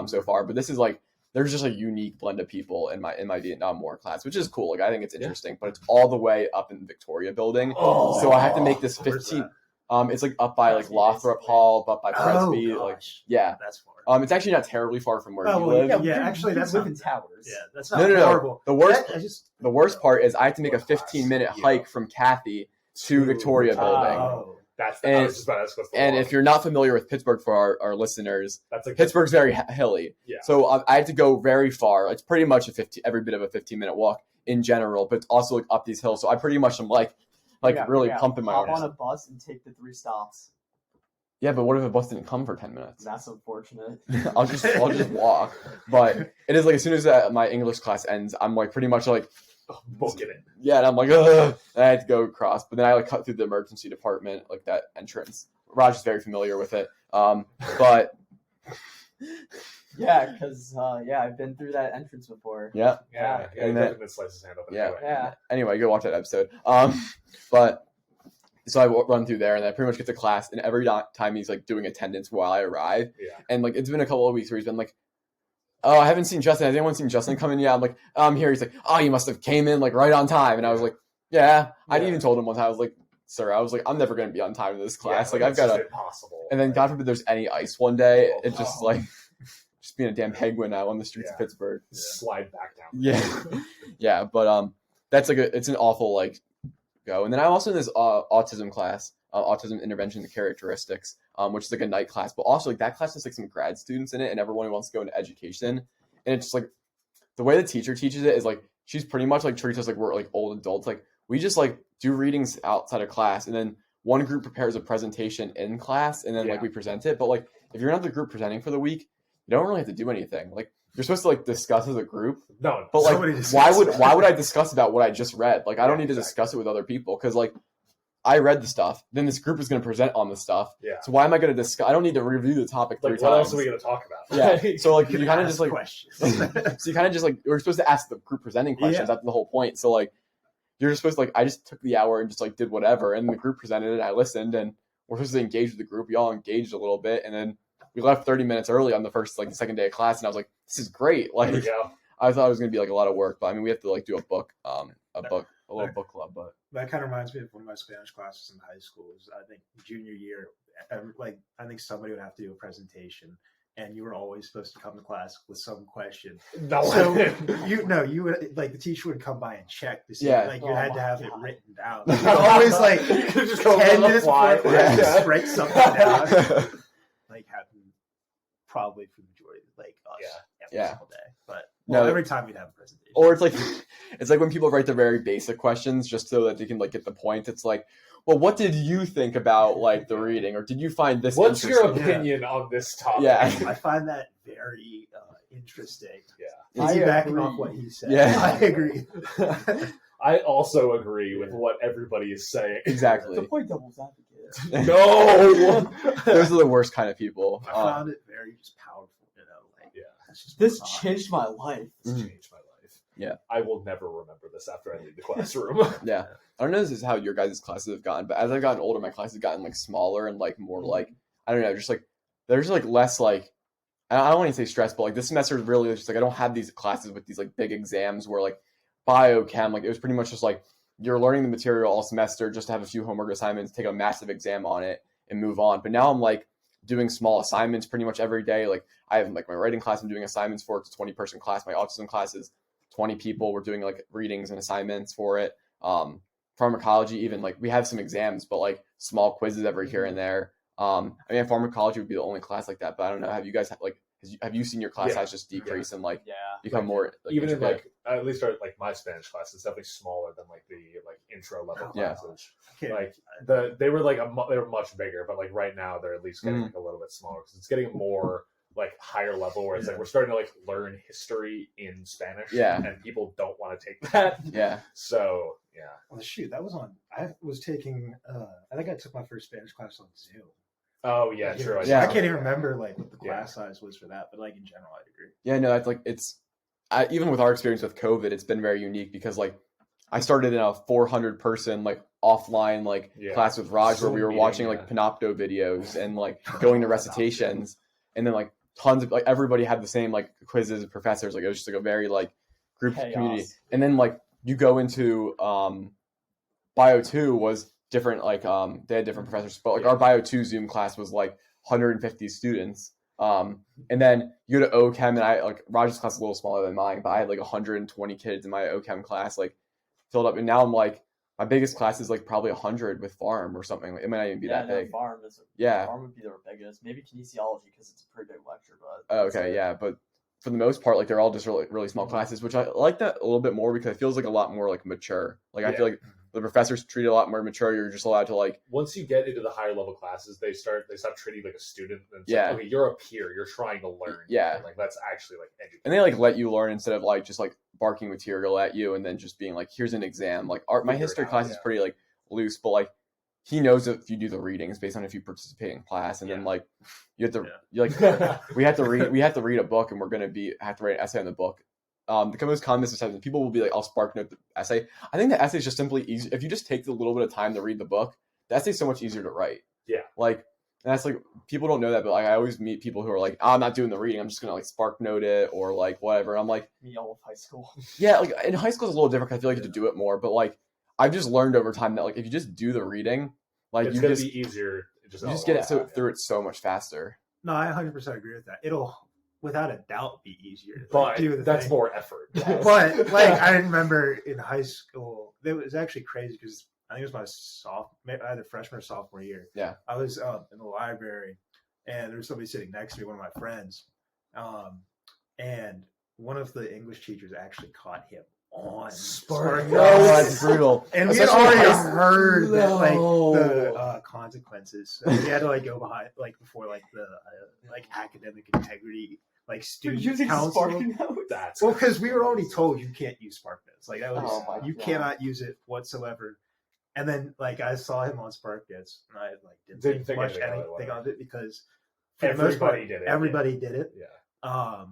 So far. But this is like, there's just a unique blend of people in my Vietnam War class, which is cool. Like I think it's interesting, but it's all the way up in the Victoria building. So I have to make this 15. It's like up by like Lothrop Hall, up by Presby. That's far. It's actually not terribly far from where you live. Actually, that's live in towers. Yeah, that's not No. horrible. The worst part is I have to make a 15-minute hike from Cathy to Victoria building. I was just about to ask what's the And law. if you're not familiar with Pittsburgh, for our listeners, That's like Pittsburgh's very hilly. Yeah. So I had to go very far. It's pretty much every bit of a 15-minute walk in general, but it's also like up these hills. So I pretty much am really pumping my Hop arms. on a bus and take the 3 stops. Yeah, but what if a bus didn't come for 10 minutes? That's unfortunate. I'll just walk. But it is like as soon as my English class ends, I'm like pretty much like booking it. Yeah, and I'm like, ugh. And I had to go across, but then I like cut through the emergency department, like that entrance. Raj is very familiar with it. But yeah, because I've been through that entrance before. yeah. And then slice his hand open. Yeah. Anyway, go watch that episode. But so I run through there, and I pretty much get to class, and every time he's like doing attendance while I arrive, and like it's been a couple of weeks where he's been like, oh, I haven't seen Justin. Has anyone seen Justin come in yet? I'm like, I'm here. He's like, oh, you must have came in like right on time. And I was like, yeah. I even told him one time, I was like, sir, I'm never going to be on time in this class. Like I've got to. Impossible. And then God forbid there's any ice one day. It's just like, just being a damn penguin out on the streets of Pittsburgh. Slide back down. Yeah. But that's like it's an awful like go. And then I'm also in this autism class, autism intervention and characteristics, which is like a night class, but also like that class has like some grad students in it, and everyone who wants to go into education. And it's just like the way the teacher teaches it is like she's pretty much like treats us like we're like old adults. Like we just like do readings outside of class, and then one group prepares a presentation in class, and then like we present it. But like if you're not the group presenting for the week, you don't really have to do anything. Like you're supposed to like discuss as a group. No, but like why would I discuss about what I just read? Like I don't need to discuss it with other people because like I read the stuff. Then this group is going to present on the stuff. Yeah. So why am I going to discuss? I don't need to review the topic 3 times. What else are we going to talk about? Yeah. So like you kind of just like questions. So you kind of just like we're supposed to ask the group presenting questions. That's the whole point. So like you're just supposed to like I just took the hour and just like did whatever, and the group presented it. I listened, and we're supposed to engage with the group. We all engaged a little bit, and then we left 30 minutes early on the second day of class, and I was like, this is great. Like I thought it was going to be like a lot of work, but I mean we have to like do a little book club, but that kind of reminds me of one of my Spanish classes in high school. I think junior year, I think somebody would have to do a presentation, and you were always supposed to come to class with some question. So you would like the teacher would come by and check to see like you had to have it written down. Like, always like just 10 minutes before class, write something down. Like happened probably for the majority of like us every single day, but. Well, every time we'd have a presentation. Or it's like when people write the very basic questions just so that they can like get the point. It's like, well, what did you think about like the reading, or did you find this? What's your opinion on this topic? Yeah, I find that very interesting. Yeah, Piggybacking off what he said. Yeah, I agree. I also agree with what everybody is saying. Exactly. To play devil's advocate. No, those are the worst kind of people. I found it very just powerful. This changed my life. This changed my life. Yeah. I will never remember this after I leave the classroom. Yeah. I don't know if this is how your guys' classes have gotten, but as I've gotten older, my classes have gotten like smaller and like more like, I don't know, just like, there's like less like, I don't want to say stress, but like this semester is really just like, I don't have these classes with these like big exams where like biochem, like it was pretty much just like, you're learning the material all semester just to have a few homework assignments, take a massive exam on it and move on. But now I'm like doing small assignments pretty much every day. Like I have like my writing class I'm doing assignments for. It's a 20-person class. My autism class is 20 people. We're doing like readings and assignments for it. Pharmacology, even like we have some exams, but like small quizzes every here and there. I mean, pharmacology would be the only class like that, but I don't know. Have you guys have you seen your class size just decrease and like become more like, even in like at least like my Spanish class is definitely smaller than like the like intro level classes. Like they were like they were much bigger, but like right now they're at least getting like a little bit smaller because it's getting more like higher level where it's Yeah. like we're starting to like learn history in Spanish. Yeah. And people don't want to take that. Yeah. So yeah. Well, shoot, that was on. I was taking. I think I took my first Spanish class on Zoom. Oh yeah, Like, true. Yeah. I can't even remember like what the Yeah. class size was for that, but like in general, I'd agree. Yeah, no, that's like even with our experience with COVID, it's been very unique because like I started in a 400 person like offline like Yeah. class with Raj where Zoom we were meeting, watching yeah. like Panopto videos and like going to recitations, and then like tons of like everybody had the same like quizzes and professors. Like it was just like a very like group Chaos. community. And then like you go into Bio 2 was different, like they had different professors, but like Yeah. our Bio 2 Zoom class was like 150 students. And then you go to OChem, and I like Raj's class is a little smaller than mine, but I had like 120 kids in my OChem class, like filled up. And now I'm like, my biggest class is like probably 100 with farm or something. It might not even be that big. Farm is Yeah. Farm would be their biggest. Maybe kinesiology because it's a pretty big lecture, but Oh, okay, yeah, but for the most part, like they're all just really small classes, which I like that a little bit more because it feels like a lot more like mature. Like I Yeah. feel like the professors treat it a lot more mature. You're just allowed to like, Once you get into the higher level classes, they stop treating you like a student. And it's Yeah. like, okay, you're a peer. You're trying to learn. Yeah. Like that's actually like education. and they like let you learn instead of like just like barking material at you and then just being like, here's an exam. Like my Figure it history out, class is yeah. pretty like loose, but like he knows if you do the readings based on if you participate in class, and then Yeah. like you have to Yeah. you like we have to read a book, and we're gonna have to write an essay on the book. The most common misconception, people will be like, I'll spark note the essay. I think the essay is just simply easy. If you just take a little bit of time to read the book, the essay is so much easier to write. Yeah. Like, and that's like, people don't know that, but like I always meet people who are like, I'm not doing the reading, I'm just gonna like spark note it or like whatever. I'm like, me all of high school. yeah, like in high school it's a little different 'cause I feel like you have to do it more, but like I've just learned over time that like if you just do the reading, like it's you gonna just be easier. you just get it through it so much faster. No, I 100% agree with that. It'll, without a doubt, be easier. to, But do the that's thing. more effort. But like I remember in high school, it was actually crazy because I think it was my either freshman or sophomore year. Yeah. I was in the library, and there was somebody sitting next to me, one of my friends, and one of the English teachers actually caught him on Spark Oh, notes. that's brutal. And we had Especially already high school. heard that, like No. the consequences. So we had to like go behind, like before, like the like academic integrity, like student council. Sparking notes. That's Well, because we were already told you can't use SparkNotes. Like that was Oh my you God. cannot use it whatsoever. And then like I saw him on SparkNotes, and I like Didn't didn't think think much anything of it, anything whatever. of it because for the most part, everybody did it. everybody did it. Yeah.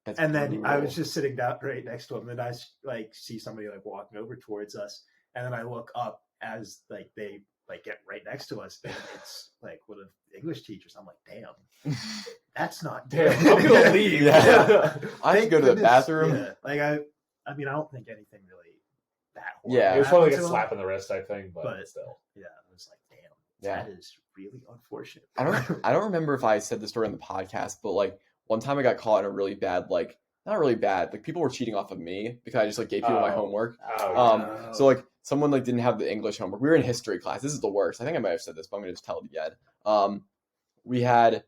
That's And then I brutal. was just sitting down right next to him, and I like see somebody like walking over towards us, and then I look up as like they like get right next to us, and it's like one of the English teachers. I'm like, damn, that's not good. Damn, I'm gonna leave. Yeah. I have to Thank go to the goodness. bathroom. Yeah. Like I mean, I don't think anything really that horrible. Yeah. It was probably like a happened to him, slap in the wrist, I think, but But- still. Yeah, it was like, damn, Yeah. that is really unfortunate. I don't remember if I said the story on the podcast, but like one time I got caught in a really bad, like not really bad, like people were cheating off of me because I just like gave people my Oh. homework. Oh, So like someone like didn't have the English homework. We were in history class. This is the worst. I think I might have said this, but I'm gonna just tell it again. We had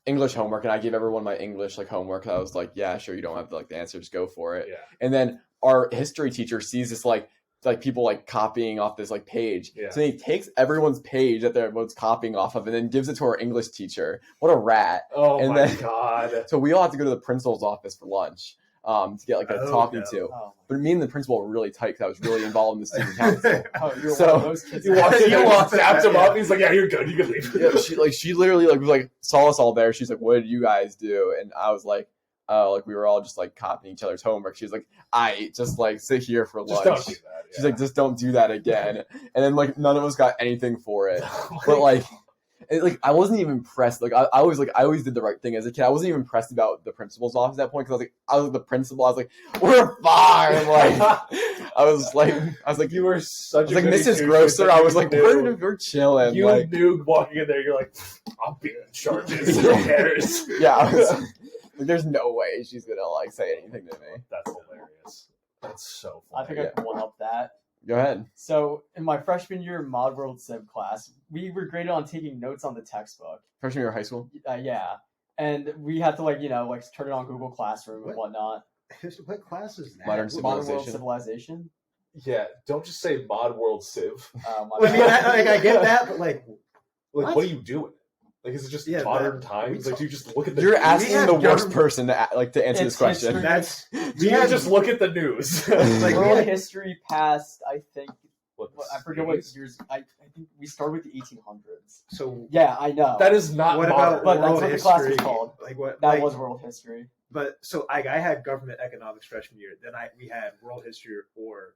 English homework, and I gave everyone my English like homework. I was like, yeah, sure, you don't have like the answer, just go for it. yeah. And then our history teacher sees this like people like copying off this like page. Yeah. So he takes everyone's page that everyone's copying off of and then gives it to our English teacher. What a rat. Oh And my then- god. So we all have to go to the principal's office for lunch to get like a Oh, talking no. to. Oh, But me and the principal were really tight because I was really involved in the student council. oh, you're So- one of those kids. You walked in You there, walked in, tapped him yeah. up. He's like, "Yeah, you're good. You can leave." Yeah, she literally like was like saw us all there. She's like, "What did you guys do?" And I was like, "Oh, like we were all just like copying each other's homework." She's like, "I just like sit here for Just lunch." don't do that. She's like, "Just don't do that again." And then like none of us got anything for it. yeah. But like, I wasn't even impressed. Like I always did the right thing as a kid. I wasn't even impressed about the principal's office at that point because I was the principal. I was like, "We're fine." Like I was like, you were such a like goody Mrs. two-shoes Grosser. that I you was like, knew- we're chilling. You like, knew walking in there, you're like, "I'll be in charges." Who cares? yeah, I was, like, there's no way she's gonna like say anything to me. That's hilarious. That's so I funny. think I can one up that. Go ahead. So in my freshman year Mod World Civ class, we were graded on taking notes on the textbook. Freshman year of high school. Yeah, and we had to like turn it on Google Classroom and What? whatnot. What class is that? Modern Modern World Civilization. Civilization. Yeah, don't just say Mod World Civ. My I mean, bad. I get that, but like, Like, What? what are you doing? Like, is it just Yeah, modern that- times? we Like, do you just look at the You're news? asking have the worst government- person to answer this It's question. history. That's Do you just look at the news? Like, World yeah. history past, I think, What, I forget what 80s? years. I think we started with the 1800s. so. Yeah, I know. That is not What modern. about But that's world what the history? class is called. Like what? that like, was world history. But so I had government economics freshman year. Then we had world history or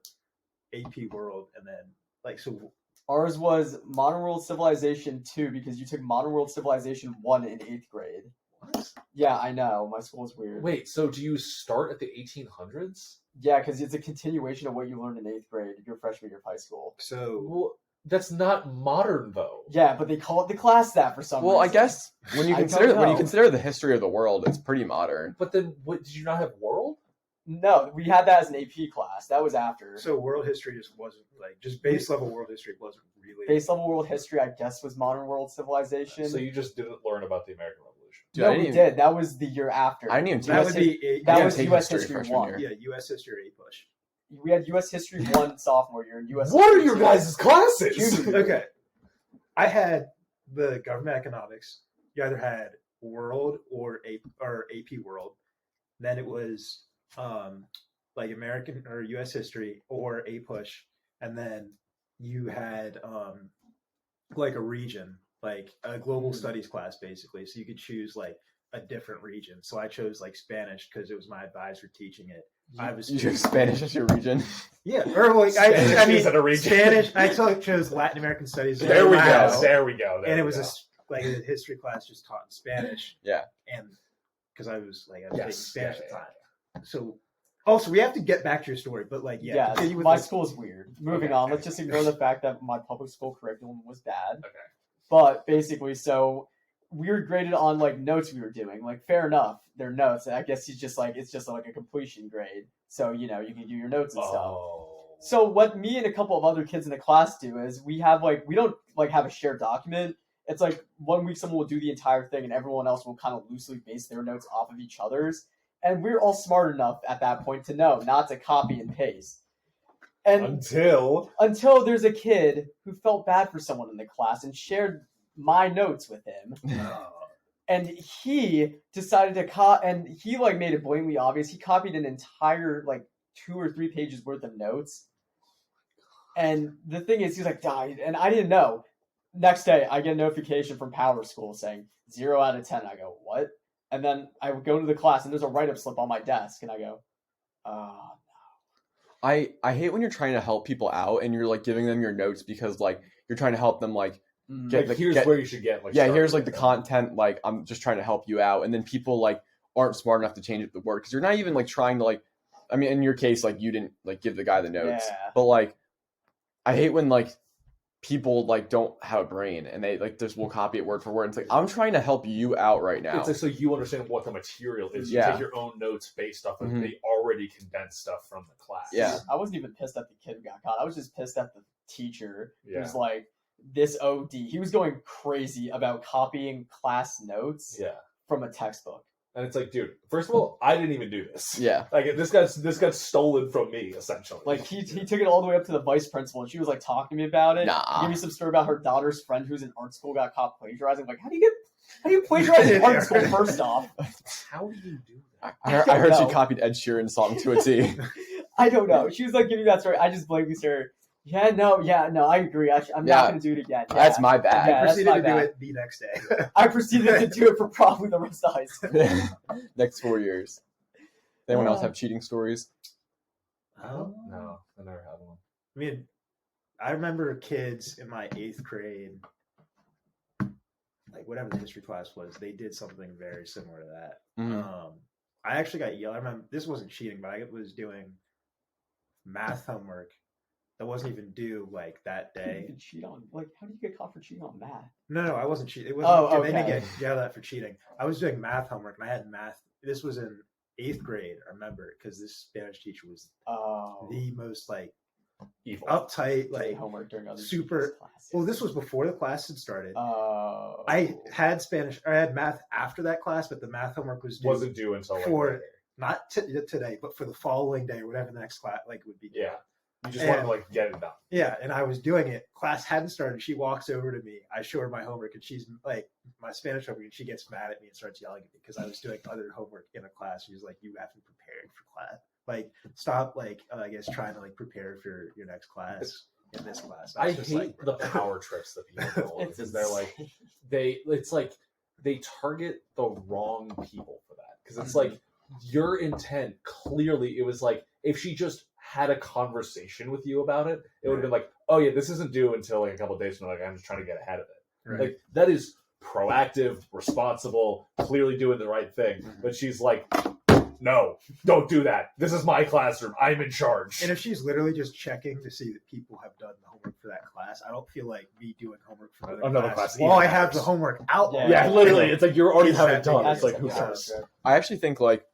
AP World, and then like so. Ours was Modern World Civilization 2 because you took Modern World Civilization 1 in 8th grade. What? Yeah, I know. My school's weird. Wait, so do you start at the 1800s? Yeah, because it's a continuation of what you learned in 8th grade, your freshman year of high school. So Well, that's not modern, though. Yeah, but they call it the class that for some Well, I reason. guess when you I don't consider know. the history of the world, it's pretty modern. But then, what did you not have world? No, we had that as an AP class. That was after. so world history just wasn't like just base level world history wasn't really. Base level world history, I guess, was Modern World Civilization. So you just didn't learn about the American Revolution. Dude, no, I didn't we even- did. That was the year after. I didn't even That take would be That Yeah, was take U.S. history History freshman 1. year. yeah U.S. history A push. We had U.S. History 1 sophomore year and U.S. What are History your 2 guys' classes? junior year. Okay, I had the government economics. You either had world or AP World. Then it was like American or U.S. history or A push, and then you had like a region, like a global studies class, basically. So you could choose like a different region. So I chose like Spanish because it was my advisor teaching it. I was You chose Spanish as your region. yeah, or like Spanish I mean isn't a region. Spanish. I chose Latin American studies. There we Wow. go. There we go. And it was like a history class just taught in Spanish. Yeah. And because I was taking Yes, Spanish yeah, at the time. So also we have to get back to your story, but like Yeah, continue with my the- school is weird. Moving Okay. on, let's just ignore the fact that my public school curriculum was bad. Okay. But basically, so we were graded on like notes we were doing. Like, fair enough, they're notes. I guess it's just like a completion grade. So you know you can do your notes and stuff. Oh. So what me and a couple of other kids in the class do is we don't like have a shared document. It's like 1 week someone will do the entire thing and everyone else will kind of loosely base their notes off of each other's. And we're all smart enough at that point to know not to copy and paste. And until there's a kid who felt bad for someone in the class and shared my notes with him. And he decided to and he like made it blatantly obvious. He copied an entire like 2 or 3 pages worth of notes. And the thing is, he's like, died. And I didn't know. Next day, I get a notification from Power School saying 0 out of 10. I go, what? And then I would go to the class and there's a write-up slip on my desk. And I go, I hate when you're trying to help people out and you're like giving them your notes because like you're trying to help them like Like, here's where you should get. Like, started here's like the with it. content, like I'm just trying to help you out, and then people like aren't smart enough to change up the word because you're not even like trying to like, I mean in your case like you didn't like give the guy the notes, Yeah. but like I hate when like people like don't have a brain and they like just will copy it word for word. It's like I'm trying to help you out right now. It's like so you understand what the material is. You Yeah. take your own notes based off of Mhm. the already condensed stuff from the class. Yeah. I wasn't even pissed at the kid who got caught. I was just pissed at the teacher Yeah. who's like, this OD. He was going crazy about copying class notes Yeah. from a textbook. And it's like, dude, first of all, I didn't even do this. Yeah. Like this got stolen from me, essentially. Like he took it all the way up to the vice principal, and she was like talking to me about it. Nah. Give me some story about her daughter's friend who's in art school got caught plagiarizing. Like, how do you plagiarize in art school? First off, how do you do that? I heard don't she know. copied Ed Sheeran's song to a T. I don't know. She was like giving me that story. I just blankly stared. Yeah, no, I agree. I'm Yeah. not going to do it again. Yeah. That's my bad. Yeah, that's proceeded my to do bad. it the next day. I proceeded to do it for probably the rest of high school. Next 4 years. Anyone else have cheating stories? Oh. No, I never had one. I mean, I remember kids in my 8th grade, like whatever the history class was, they did something very similar to that. Mhm. I actually got yelled. I remember this wasn't cheating, but I was doing math homework that wasn't even due like that You day. can cheat on, like, how do you get caught for cheating on math? No, I wasn't cheating. It Oh, wasn't. They didn't okay. get yelled at for cheating. I was doing math homework, and I had math. This was in 8th grade. I remember because this Spanish teacher was Oh, the most like Evil. uptight, doing like homework during other super- people's classes. Well, this was before the class had started. Oh, I had Spanish, or I had math after that class, but the math homework was due Wasn't due until like for- later. not today, but for the following day or whatever the next class like would be. due. Yeah. You just want to like get it done. Yeah, and I was doing it. Class hadn't started. She walks over to me. I show her my homework, and she's like, my Spanish homework, and she gets mad at me and starts yelling at me because I was doing other homework in a class. She's like, "You haven't prepared for class. Like, stop. Like, I guess trying to like prepare for your next class in this class." I hate the power trips that people go on because they're like, it's like they target the wrong people for that because it's like your intent clearly. It was like if she just had a conversation with you about it, it would have been like, oh yeah, this isn't due until like a couple of days from now. Like, I'm just trying to get ahead of it. Right. Like that is proactive, responsible, clearly doing the right thing. But she's like, no, don't do that. This is my classroom. I'm in charge. And if she's literally just checking to see that people have done the homework for that class, I don't feel like me doing homework for another class. Well, I have the homework out. Yeah, literally, it's like you already have it done. That's It's like who like- cares? I actually think like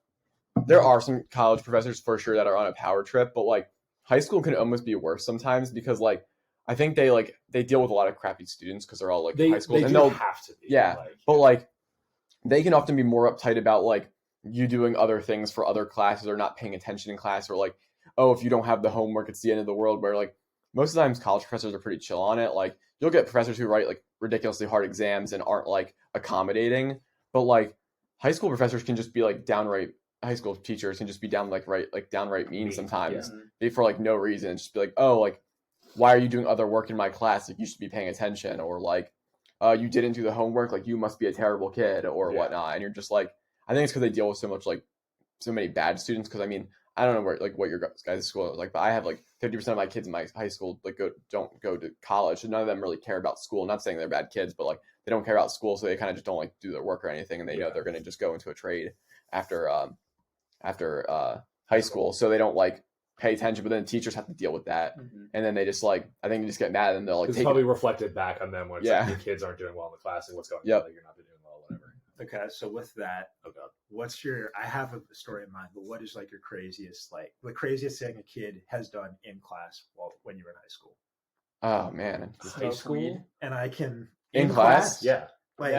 there are some college professors for sure that are on a power trip, but like high school can almost be worse sometimes because like I think they deal with a lot of crappy students because they're all like high school, They and do they'll have to be. yeah, like, but like they can often be more uptight about like you doing other things for other classes or not paying attention in class, or like, oh, if you don't have the homework, it's the end of the world. Where like most of the times college professors are pretty chill on it. Like you'll get professors who write like ridiculously hard exams and aren't like accommodating, but like high school professors can just be like downright. High school teachers can just be downright mean sometimes for like no reason, and just be like, oh, like why are you doing other work in my class? Like you should be paying attention, or like you didn't do the homework, like you must be a terrible kid or whatnot. And you're just like, I think it's because they deal with so many bad students. Because I mean, I don't know what your guys' school is like, but I have like 50% of my kids in my high school like don't go to college, and none of them really care about school. I'm not saying they're bad kids, but like they don't care about school, so they kind of just don't like do their work or anything, and they know they're going to just go into a trade after high school, so they don't like pay attention. But then the teachers have to deal with that, and then they just like I think they just get mad, and they'll like it's probably reflected back on them when it's like, your kids aren't doing well in the class and what's going on, like you're not doing well, whatever. Okay, so with that, what's your? I have a story in mind, but what is like your craziest, like the craziest thing a kid has done in class when you were in high school? Oh man, High school, and I can in class? Yeah. Like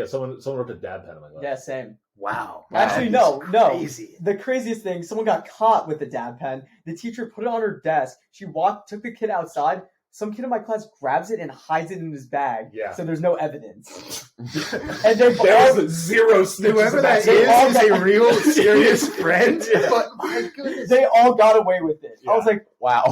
someone wrote a dab pen in my class. Yeah, same. wow. Actually, That is no. crazy. The craziest thing, someone got caught with a dab pen. The teacher put it on her desk. She took the kid outside. Some kid in my class grabs it and hides it in his bag. Yeah. So there's no evidence. And they There was zero snitches. Whoever in that is a real serious friend. But my goodness. They all got away with it. Yeah. I was like, wow.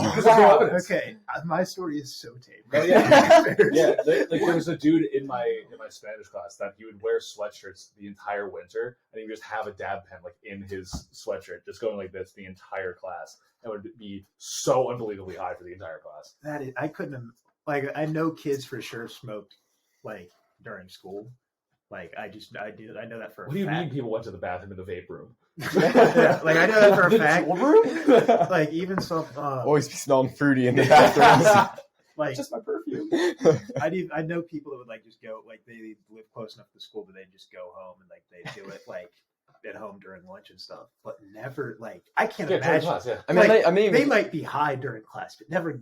Okay, my story is so tame. Oh, yeah, like there was a dude in my Spanish class that he would wear sweatshirts the entire winter, and he would just have a dab pen like in his sweatshirt, just going like this the entire class, and would be so unbelievably high for the entire class. That is, I couldn't have, like, I know kids for sure smoked like during school. Like I know that for a fact. What do you mean people went to the bathroom in the vape room? Yeah, like I know that for a the fact. room? Like even some Always be smelling fruity in the bathrooms. like Just my perfume. I know people that would like just go, like they live close enough to school, but they just go home and like they do it like at home during lunch and stuff, but never like I can't imagine. Class, yeah. I mean, They might be high during class, but never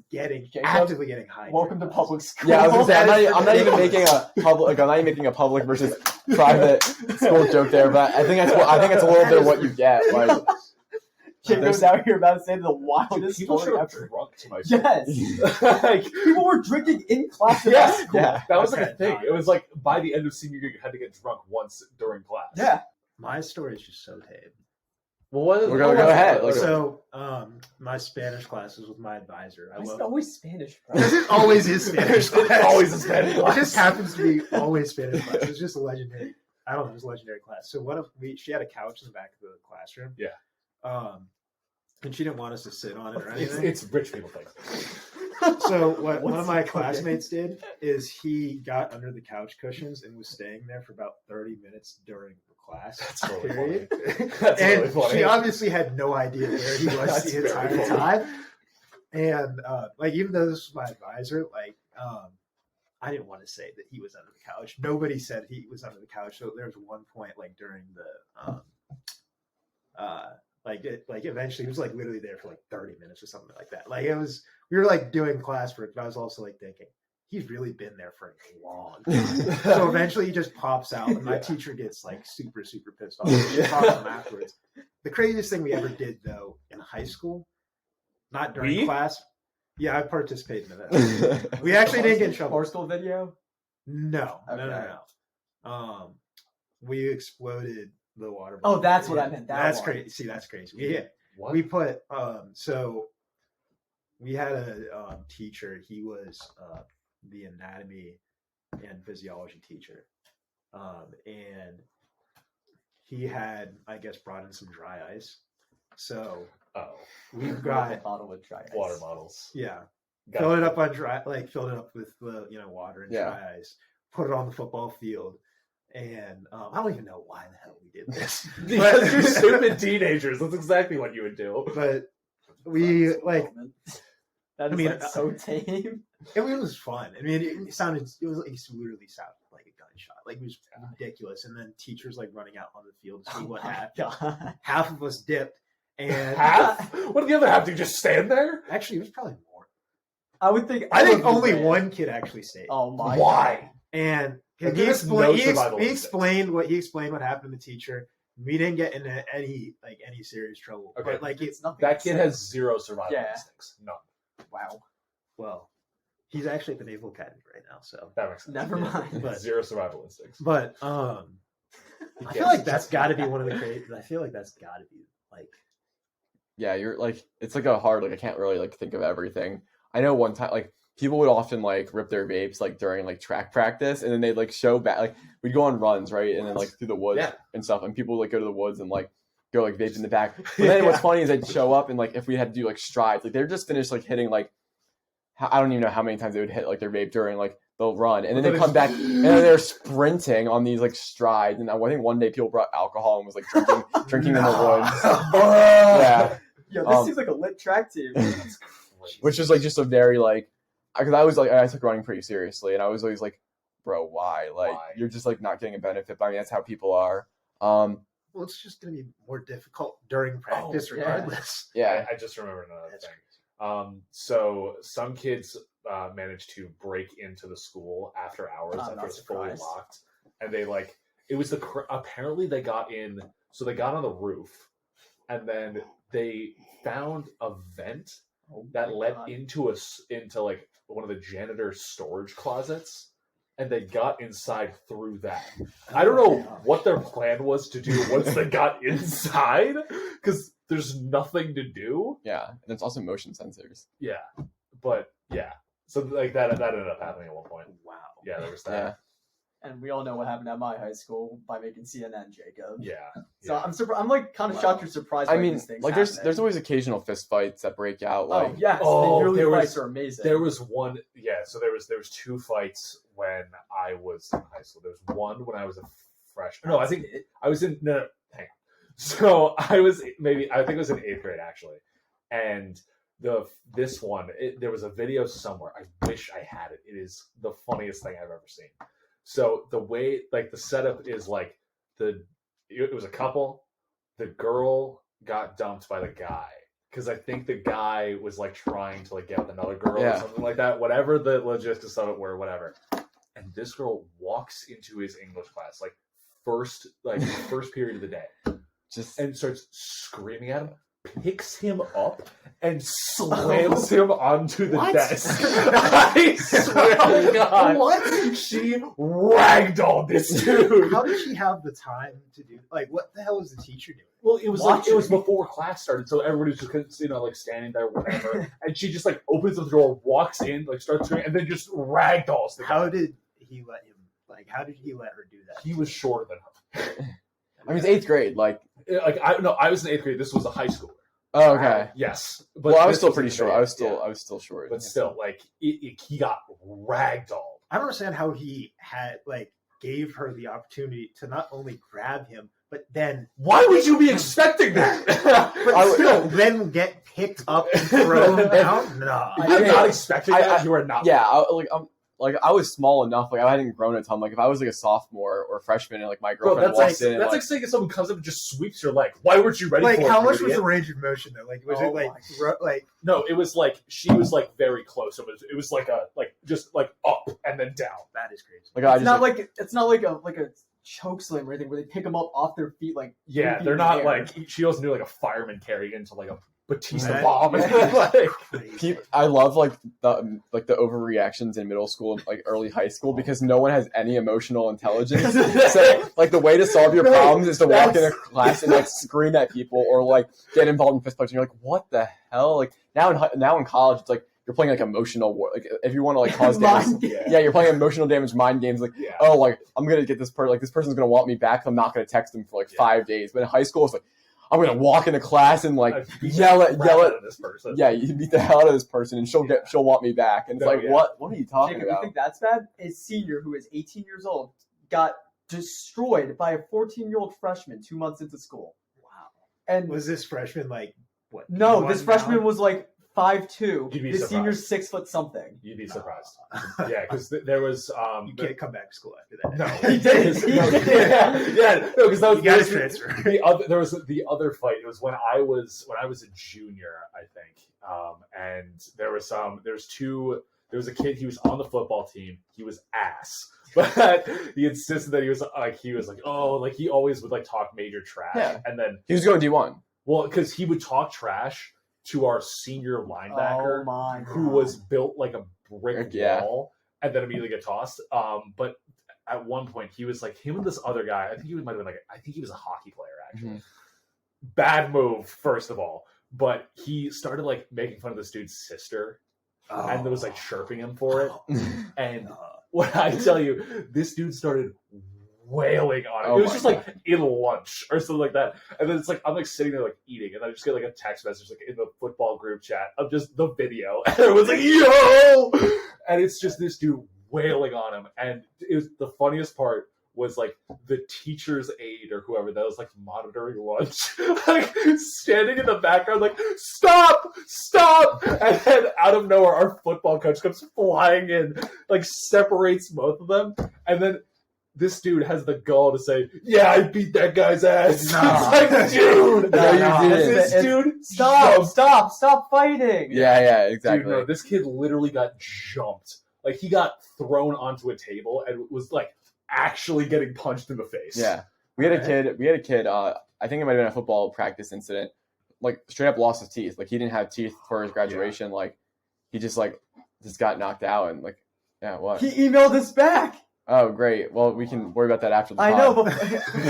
actively getting high. Welcome to during public class. school. yeah, I was gonna say I'm not even making a public. I'm not even making a public versus private school joke there, but I think it's a little bit of what you get. Like, Jacob's out here about to say the wildest People should story have ever. drunk to my Yes. like, People were drinking in class. at yeah, that school. yeah. that was like a Okay, thing. no. It was like by the end of senior year, you had to get drunk once during class. Yeah. My story is just so tame. Well, what is We're gonna go ahead. Like, So, my Spanish class was with my advisor. Why is it always Spanish, bro? Because it always is Spanish class. It's always a Spanish class. It just happens to be always Spanish class. It's just a legendary. I don't know, it's a legendary class. So she had a couch in the back of the classroom. Yeah. And she didn't want us to sit on it or anything. It's rich people things. So what one of my Okay. classmates did is he got under the couch cushions and was staying there for about 30 minutes during the class That's really period. That's And really funny. she obviously had no idea where he was That's the very entire funny. time. And like even though this was my advisor, like I didn't want to say that he was under the couch. Nobody said he was under the couch. So there was one point like during the like eventually he was like literally there for like 30 minutes or something like that. Like we were like doing classwork, but I was also like thinking he's really been there for long. So eventually he just pops out, and my teacher gets like super pissed off. She talks to him afterwards. The craziest thing we ever did though in high school, not during class, Yeah, I participated in that. We actually didn't get in trouble. Barstool video? No. Okay. We exploded the water Oh, bottle. that's what I meant. That's one. crazy. See, that's crazy. Yeah. What? We put so we had a teacher. He was the anatomy and physiology teacher, and he had, I guess, brought in some dry ice. So we've got a bottle with dry ice. water bottles. Yeah, Got filled it up on dry, filled it up with water and Yeah. dry ice. Put it on the football field. And I don't even know why the hell we did this. Because you're stupid teenagers. That's exactly what you would do. But we That is like, so tame. it was fun. I mean, it literally sounded like a gunshot. Like, it was ridiculous. And then teachers like running out on the field to see what happened. God. Half of us dipped, and Half? What did the other half do? Just stand there? actually, it was probably more. I would think. I think all of only you ran. one kid actually stayed. Oh my! Why? And Like, he there's no explained, survival he instincts. explained what happened to the teacher. We didn't get into any serious trouble. Okay. But like, It's nothing. That kid has zero survival Yeah. instincts. None. Wow. well, he's actually at the Naval Academy right now. So, That makes sense. Never mind. But- Zero survival instincts. but I feel like that's got to be one of the great. I feel like that's got to be like. Yeah, you're like, it's like a hard, like I can't really like think of everything. I know one time like people would often like rip their vapes like during like track practice, and then they'd like show back, like we'd go on runs, right, and then like through the woods Yeah. and stuff, and people would like go to the woods and like go like vape in the back. But then what's funny is they'd show up and like if we had to do like strides, like they're just finished like hitting like I don't even know how many times they would hit like their vape during like the run, and then they come back and then they're sprinting on these like strides. And I think one day people brought alcohol and was like drinking in the woods. Yeah. Yo, this seems like a lit track team. Which is like just a very like, because I was like, I took running pretty seriously, and I was always like, bro, why? Like, Why? you're just like not getting a benefit. But I mean, that's how people are. Well, it's just going to be more difficult during practice, Oh, yeah. regardless. Yeah, I just remembered another That's thing. So some kids managed to break into the school after hours, I'm after not it's fully surprised. locked, and they like it was apparently they got in. So they got on the roof, and then they found a vent that my led God. into like one of the janitor's storage closets, and they got inside through that. I don't know what their plan was to do once they got inside, because there's nothing to do. yeah, and it's also motion sensors. Yeah, but yeah, so like that ended up happening at one point. Wow. Yeah, there was Yeah, that. And we all know what happened at my high school by making CNN, Jacob. Yeah. So yeah. I'm surprised. I'm like kind of shocked you're surprised. I by mean, these things like happening. there's always occasional fist fights that break out. Like, Oh yes, Oh, the yearly there was- fights are amazing. There was one, yeah. So there was two fights when I was in high school. There was one when I was a freshman. No, I think I was in no. Hang on. So I think it was in 8th grade actually, and this one there was a video somewhere. I wish I had it. It is the funniest thing I've ever seen. So the way like the setup is like it was a couple. The girl got dumped by the guy. Because I think the guy was like trying to like get with another girl or something like that. Whatever the logistics of it were, whatever. And this girl walks into his English class, like first period of the day, just and starts screaming at him, picks him up, and slams him onto the What? desk. I swear to God. What? She ragdolled this dude. How did she have the time to do? Like, what the hell was the teacher doing? Well, it was Watching. it was before class started, so everybody was just like standing there, whatever. And she just like opens the door, walks in, like starts doing, and then just ragdolls the guy. How did he let him? Like, how did he let her do that? He was shorter than her. I mean, it's 8th grade. Like, I was in 8th grade. This was a high schooler. oh, okay. Yes, but Well, I was this still was pretty in short. grade, I was still short. but still, like he got ragdolled. I don't understand how he gave her the opportunity to not only grab him, but then Why would you be expecting that? but still then get picked up and thrown down? No. If you're not expecting that, you are not. Yeah, I was small enough. Like, I hadn't grown a ton. Like, if I was like a sophomore or freshman, and like my Bro, girlfriend that's walks in, and, like saying if someone comes up and just sweeps your leg. Why weren't you ready Like, for it? how you much was idiot? the range of motion though? Like, was Oh it like, my like? No, it was like she was like very close. It was like just like up and then down. That is crazy. like I It's just not like a choke slam or anything where they pick them up off their feet like Yeah, 3 feet they're in the not air. like she doesn't do like a fireman carry into like a Batista That bomb. is Like, crazy. I love like the overreactions in middle school and like early high school because no one has any emotional intelligence. So like the way to solve your problems is to walk in a class and like scream at people or like get involved in fist fights. And you're like, what the hell? Like now in college, it's like you're playing like emotional war. Like if you want to like cause damage, Mind game. yeah, you're playing emotional damage, mind games. Like yeah. oh, like I'm gonna get this person. Like this person's gonna want me back. So I'm not gonna text them for like 5 days. But in high school, it's like I'm gonna walk into class and like yell at this person. yeah, you beat the hell out of this person and she'll want me back. And it's No, like, yeah. what are you talking Jacob, you about? think that's bad? A senior who is 18 years old got destroyed by a 14-year-old freshman 2 months into school. Wow. And Was this freshman like what? no, D1 this freshman now? was like 5'2". You'd be This surprised. senior's 6 foot something. You'd be surprised. Yeah, because there was You can't come back to school after that. No, He did. He No, did. yeah, no, because that was You gotta there was transfer. the other. There was the other fight. It was when I was a junior, I think, and there was a kid. He was on the football team. He was ass, but he insisted that he was like oh, like he always would like talk major trash, Yeah. and then He was going D1. well, because he would talk trash to our senior linebacker Oh my who God. was built like a brick Yeah. wall and then immediately get tossed. But at one point he was like him and this other guy. I think he might have been I think he was a hockey player actually. Mhm. Bad move, first of all. But he started like making fun of this dude's sister and was like chirping him for it. And what I tell you, this dude started wailing on it. Oh It was my just like in lunch or something like that. And then it's like I'm like sitting there like eating, and I just get like a text message like in the football group chat of just the video. And it was like, yo! And it's just this dude wailing on him. And it was the funniest part was like the teacher's aide or whoever that was like monitoring lunch, like standing in the background, like, stop! And then out of nowhere, our football coach comes flying in, like separates both of them, and then this dude has the gall to say, "Yeah, I beat that guy's ass." Nah. It's like, dude, No, you didn't. this dude, Stop fighting. Yeah, dude, exactly. no, this kid literally got jumped. Like he got thrown onto a table and was like actually getting punched in the face. Yeah. We had a kid, I think it might have been a football practice incident, like straight up lost his teeth. Like he didn't have teeth for his graduation. Like he just got knocked out and like, yeah, what? He emailed us back. Oh, great. Well, we can worry about that after the I pod. know, but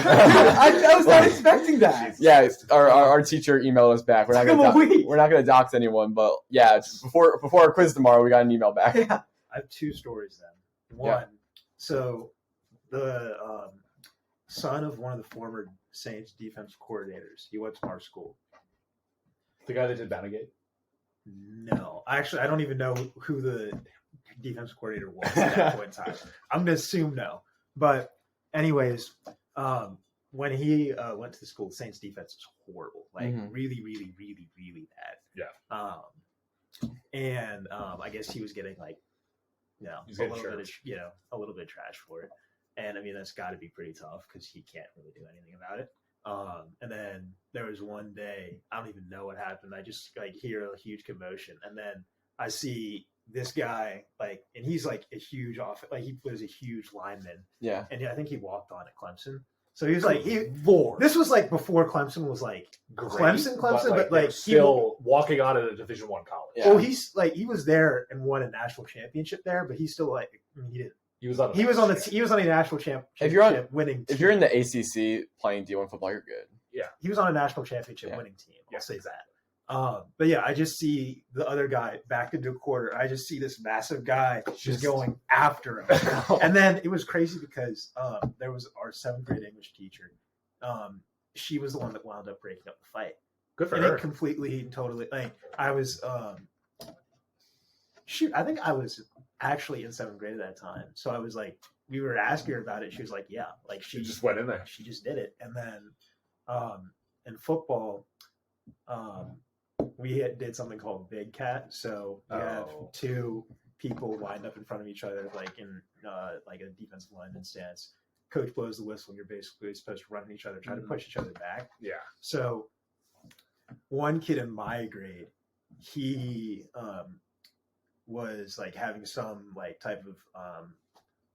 I was not expecting that. Yeah, our teacher emailed us back. Took him a week. We're not gonna dox anyone, but yeah, before our quiz tomorrow, we got an email back. Yeah. I have two stories then. Yeah. One, so the son of one of the former Saints defensive coordinators, he went to our school. The guy that did Banagate. No, actually, I don't even know who the defensive coordinator was at that point in time. I'm gonna assume no. But anyways, when he went to the school, the Saints defense was horrible, like Mhm. really, really, really, really bad. Yeah. And I guess he was getting like, He's a getting little bit, chirped. a little bit trash for it. And I mean, that's got to be pretty tough because he can't really do anything about it. And then there was one day, I don't even know what happened. I just like hear a huge commotion, and then I see this guy and he's like a huge he was a huge lineman, Yeah. and I think he walked on at Clemson. So he was like, Lord. this was like before Clemson was like Great, Clemson, but they like were still walking on at a Division I college. Yeah. well, he was there and won a national championship there, but he's still he didn't. He was on. He was on the national championship If you're on- winning. If you're in the ACC playing D1 football, you're good. He was on a national championship Yeah. winning team. I'll Yeah. say that. But yeah, I just see the other guy back into a quarter. I just see this massive guy just going after him. And then it was crazy because there was our 7th grade English teacher. She was the one that wound up breaking up the fight. Good for And her. it completely and totally I was I think I was actually in 7th grade at that time. So I was like, we were asking her about it. She was like, yeah, like She just went in there. she just did it. And then in football, we did something called Big Cat. So you have Oh. 2 people lined up in front of each other, like in like a defensive lineman stance. Coach blows the whistle, and you're basically supposed to run at each other, try to push each other back. Yeah. So one kid in my grade, he was like having some like type of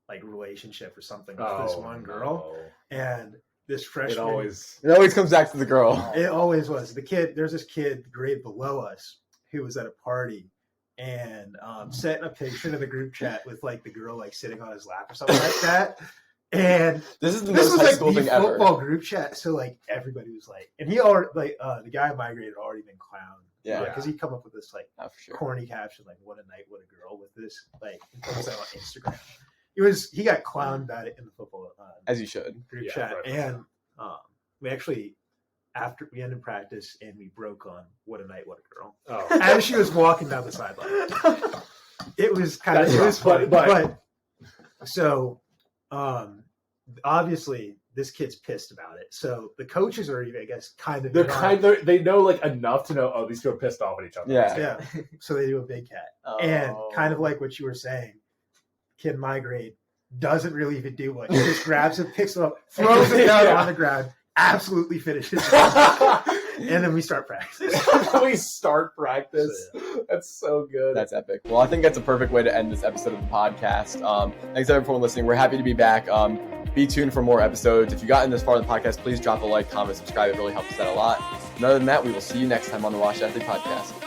like relationship or something with this one girl, and this It freshman. always. It always comes back to the girl. It always was. There's this kid the grade below us who was at a party and sent a picture to the group chat with like the girl like sitting on his lap or something like that. And This is the this most was high like school the thing ever. football group chat. So like everybody was like, and he already like the guy in my grade had already been clowned. Yeah. Because he'd come up with this like Oh, for sure. corny caption like "What a night, what a girl" with this like and post that on Instagram. He got clowned about it in the football As you should. group Yeah, chat, right. and we actually after we ended practice and we broke on "What a night, what a girl" Oh. as she was walking down the sideline. It was kind of That's it was rough, funny, but- but so obviously this kid's pissed about it. So the coaches are even, I guess, kind of They're they know like enough to know. Oh, these two are pissed off at each other. Yeah. yeah. So they do a big cat. Oh. And kind of like what you were saying, kid in my grade doesn't really even do much. He just grabs it, picks it up, throws it down Yeah. on the ground, absolutely finishes it. And then we start practice. We start practice. That's so good. That's epic. Well, I think that's a perfect way to end this episode of the podcast. Thanks everyone for listening. We're happy to be back. Be tuned for more episodes. If you've gotten this far in the podcast, please drop a like, comment, subscribe. It really helps us out a lot. And other than that, we will see you next time on the Wash Athlete Podcast.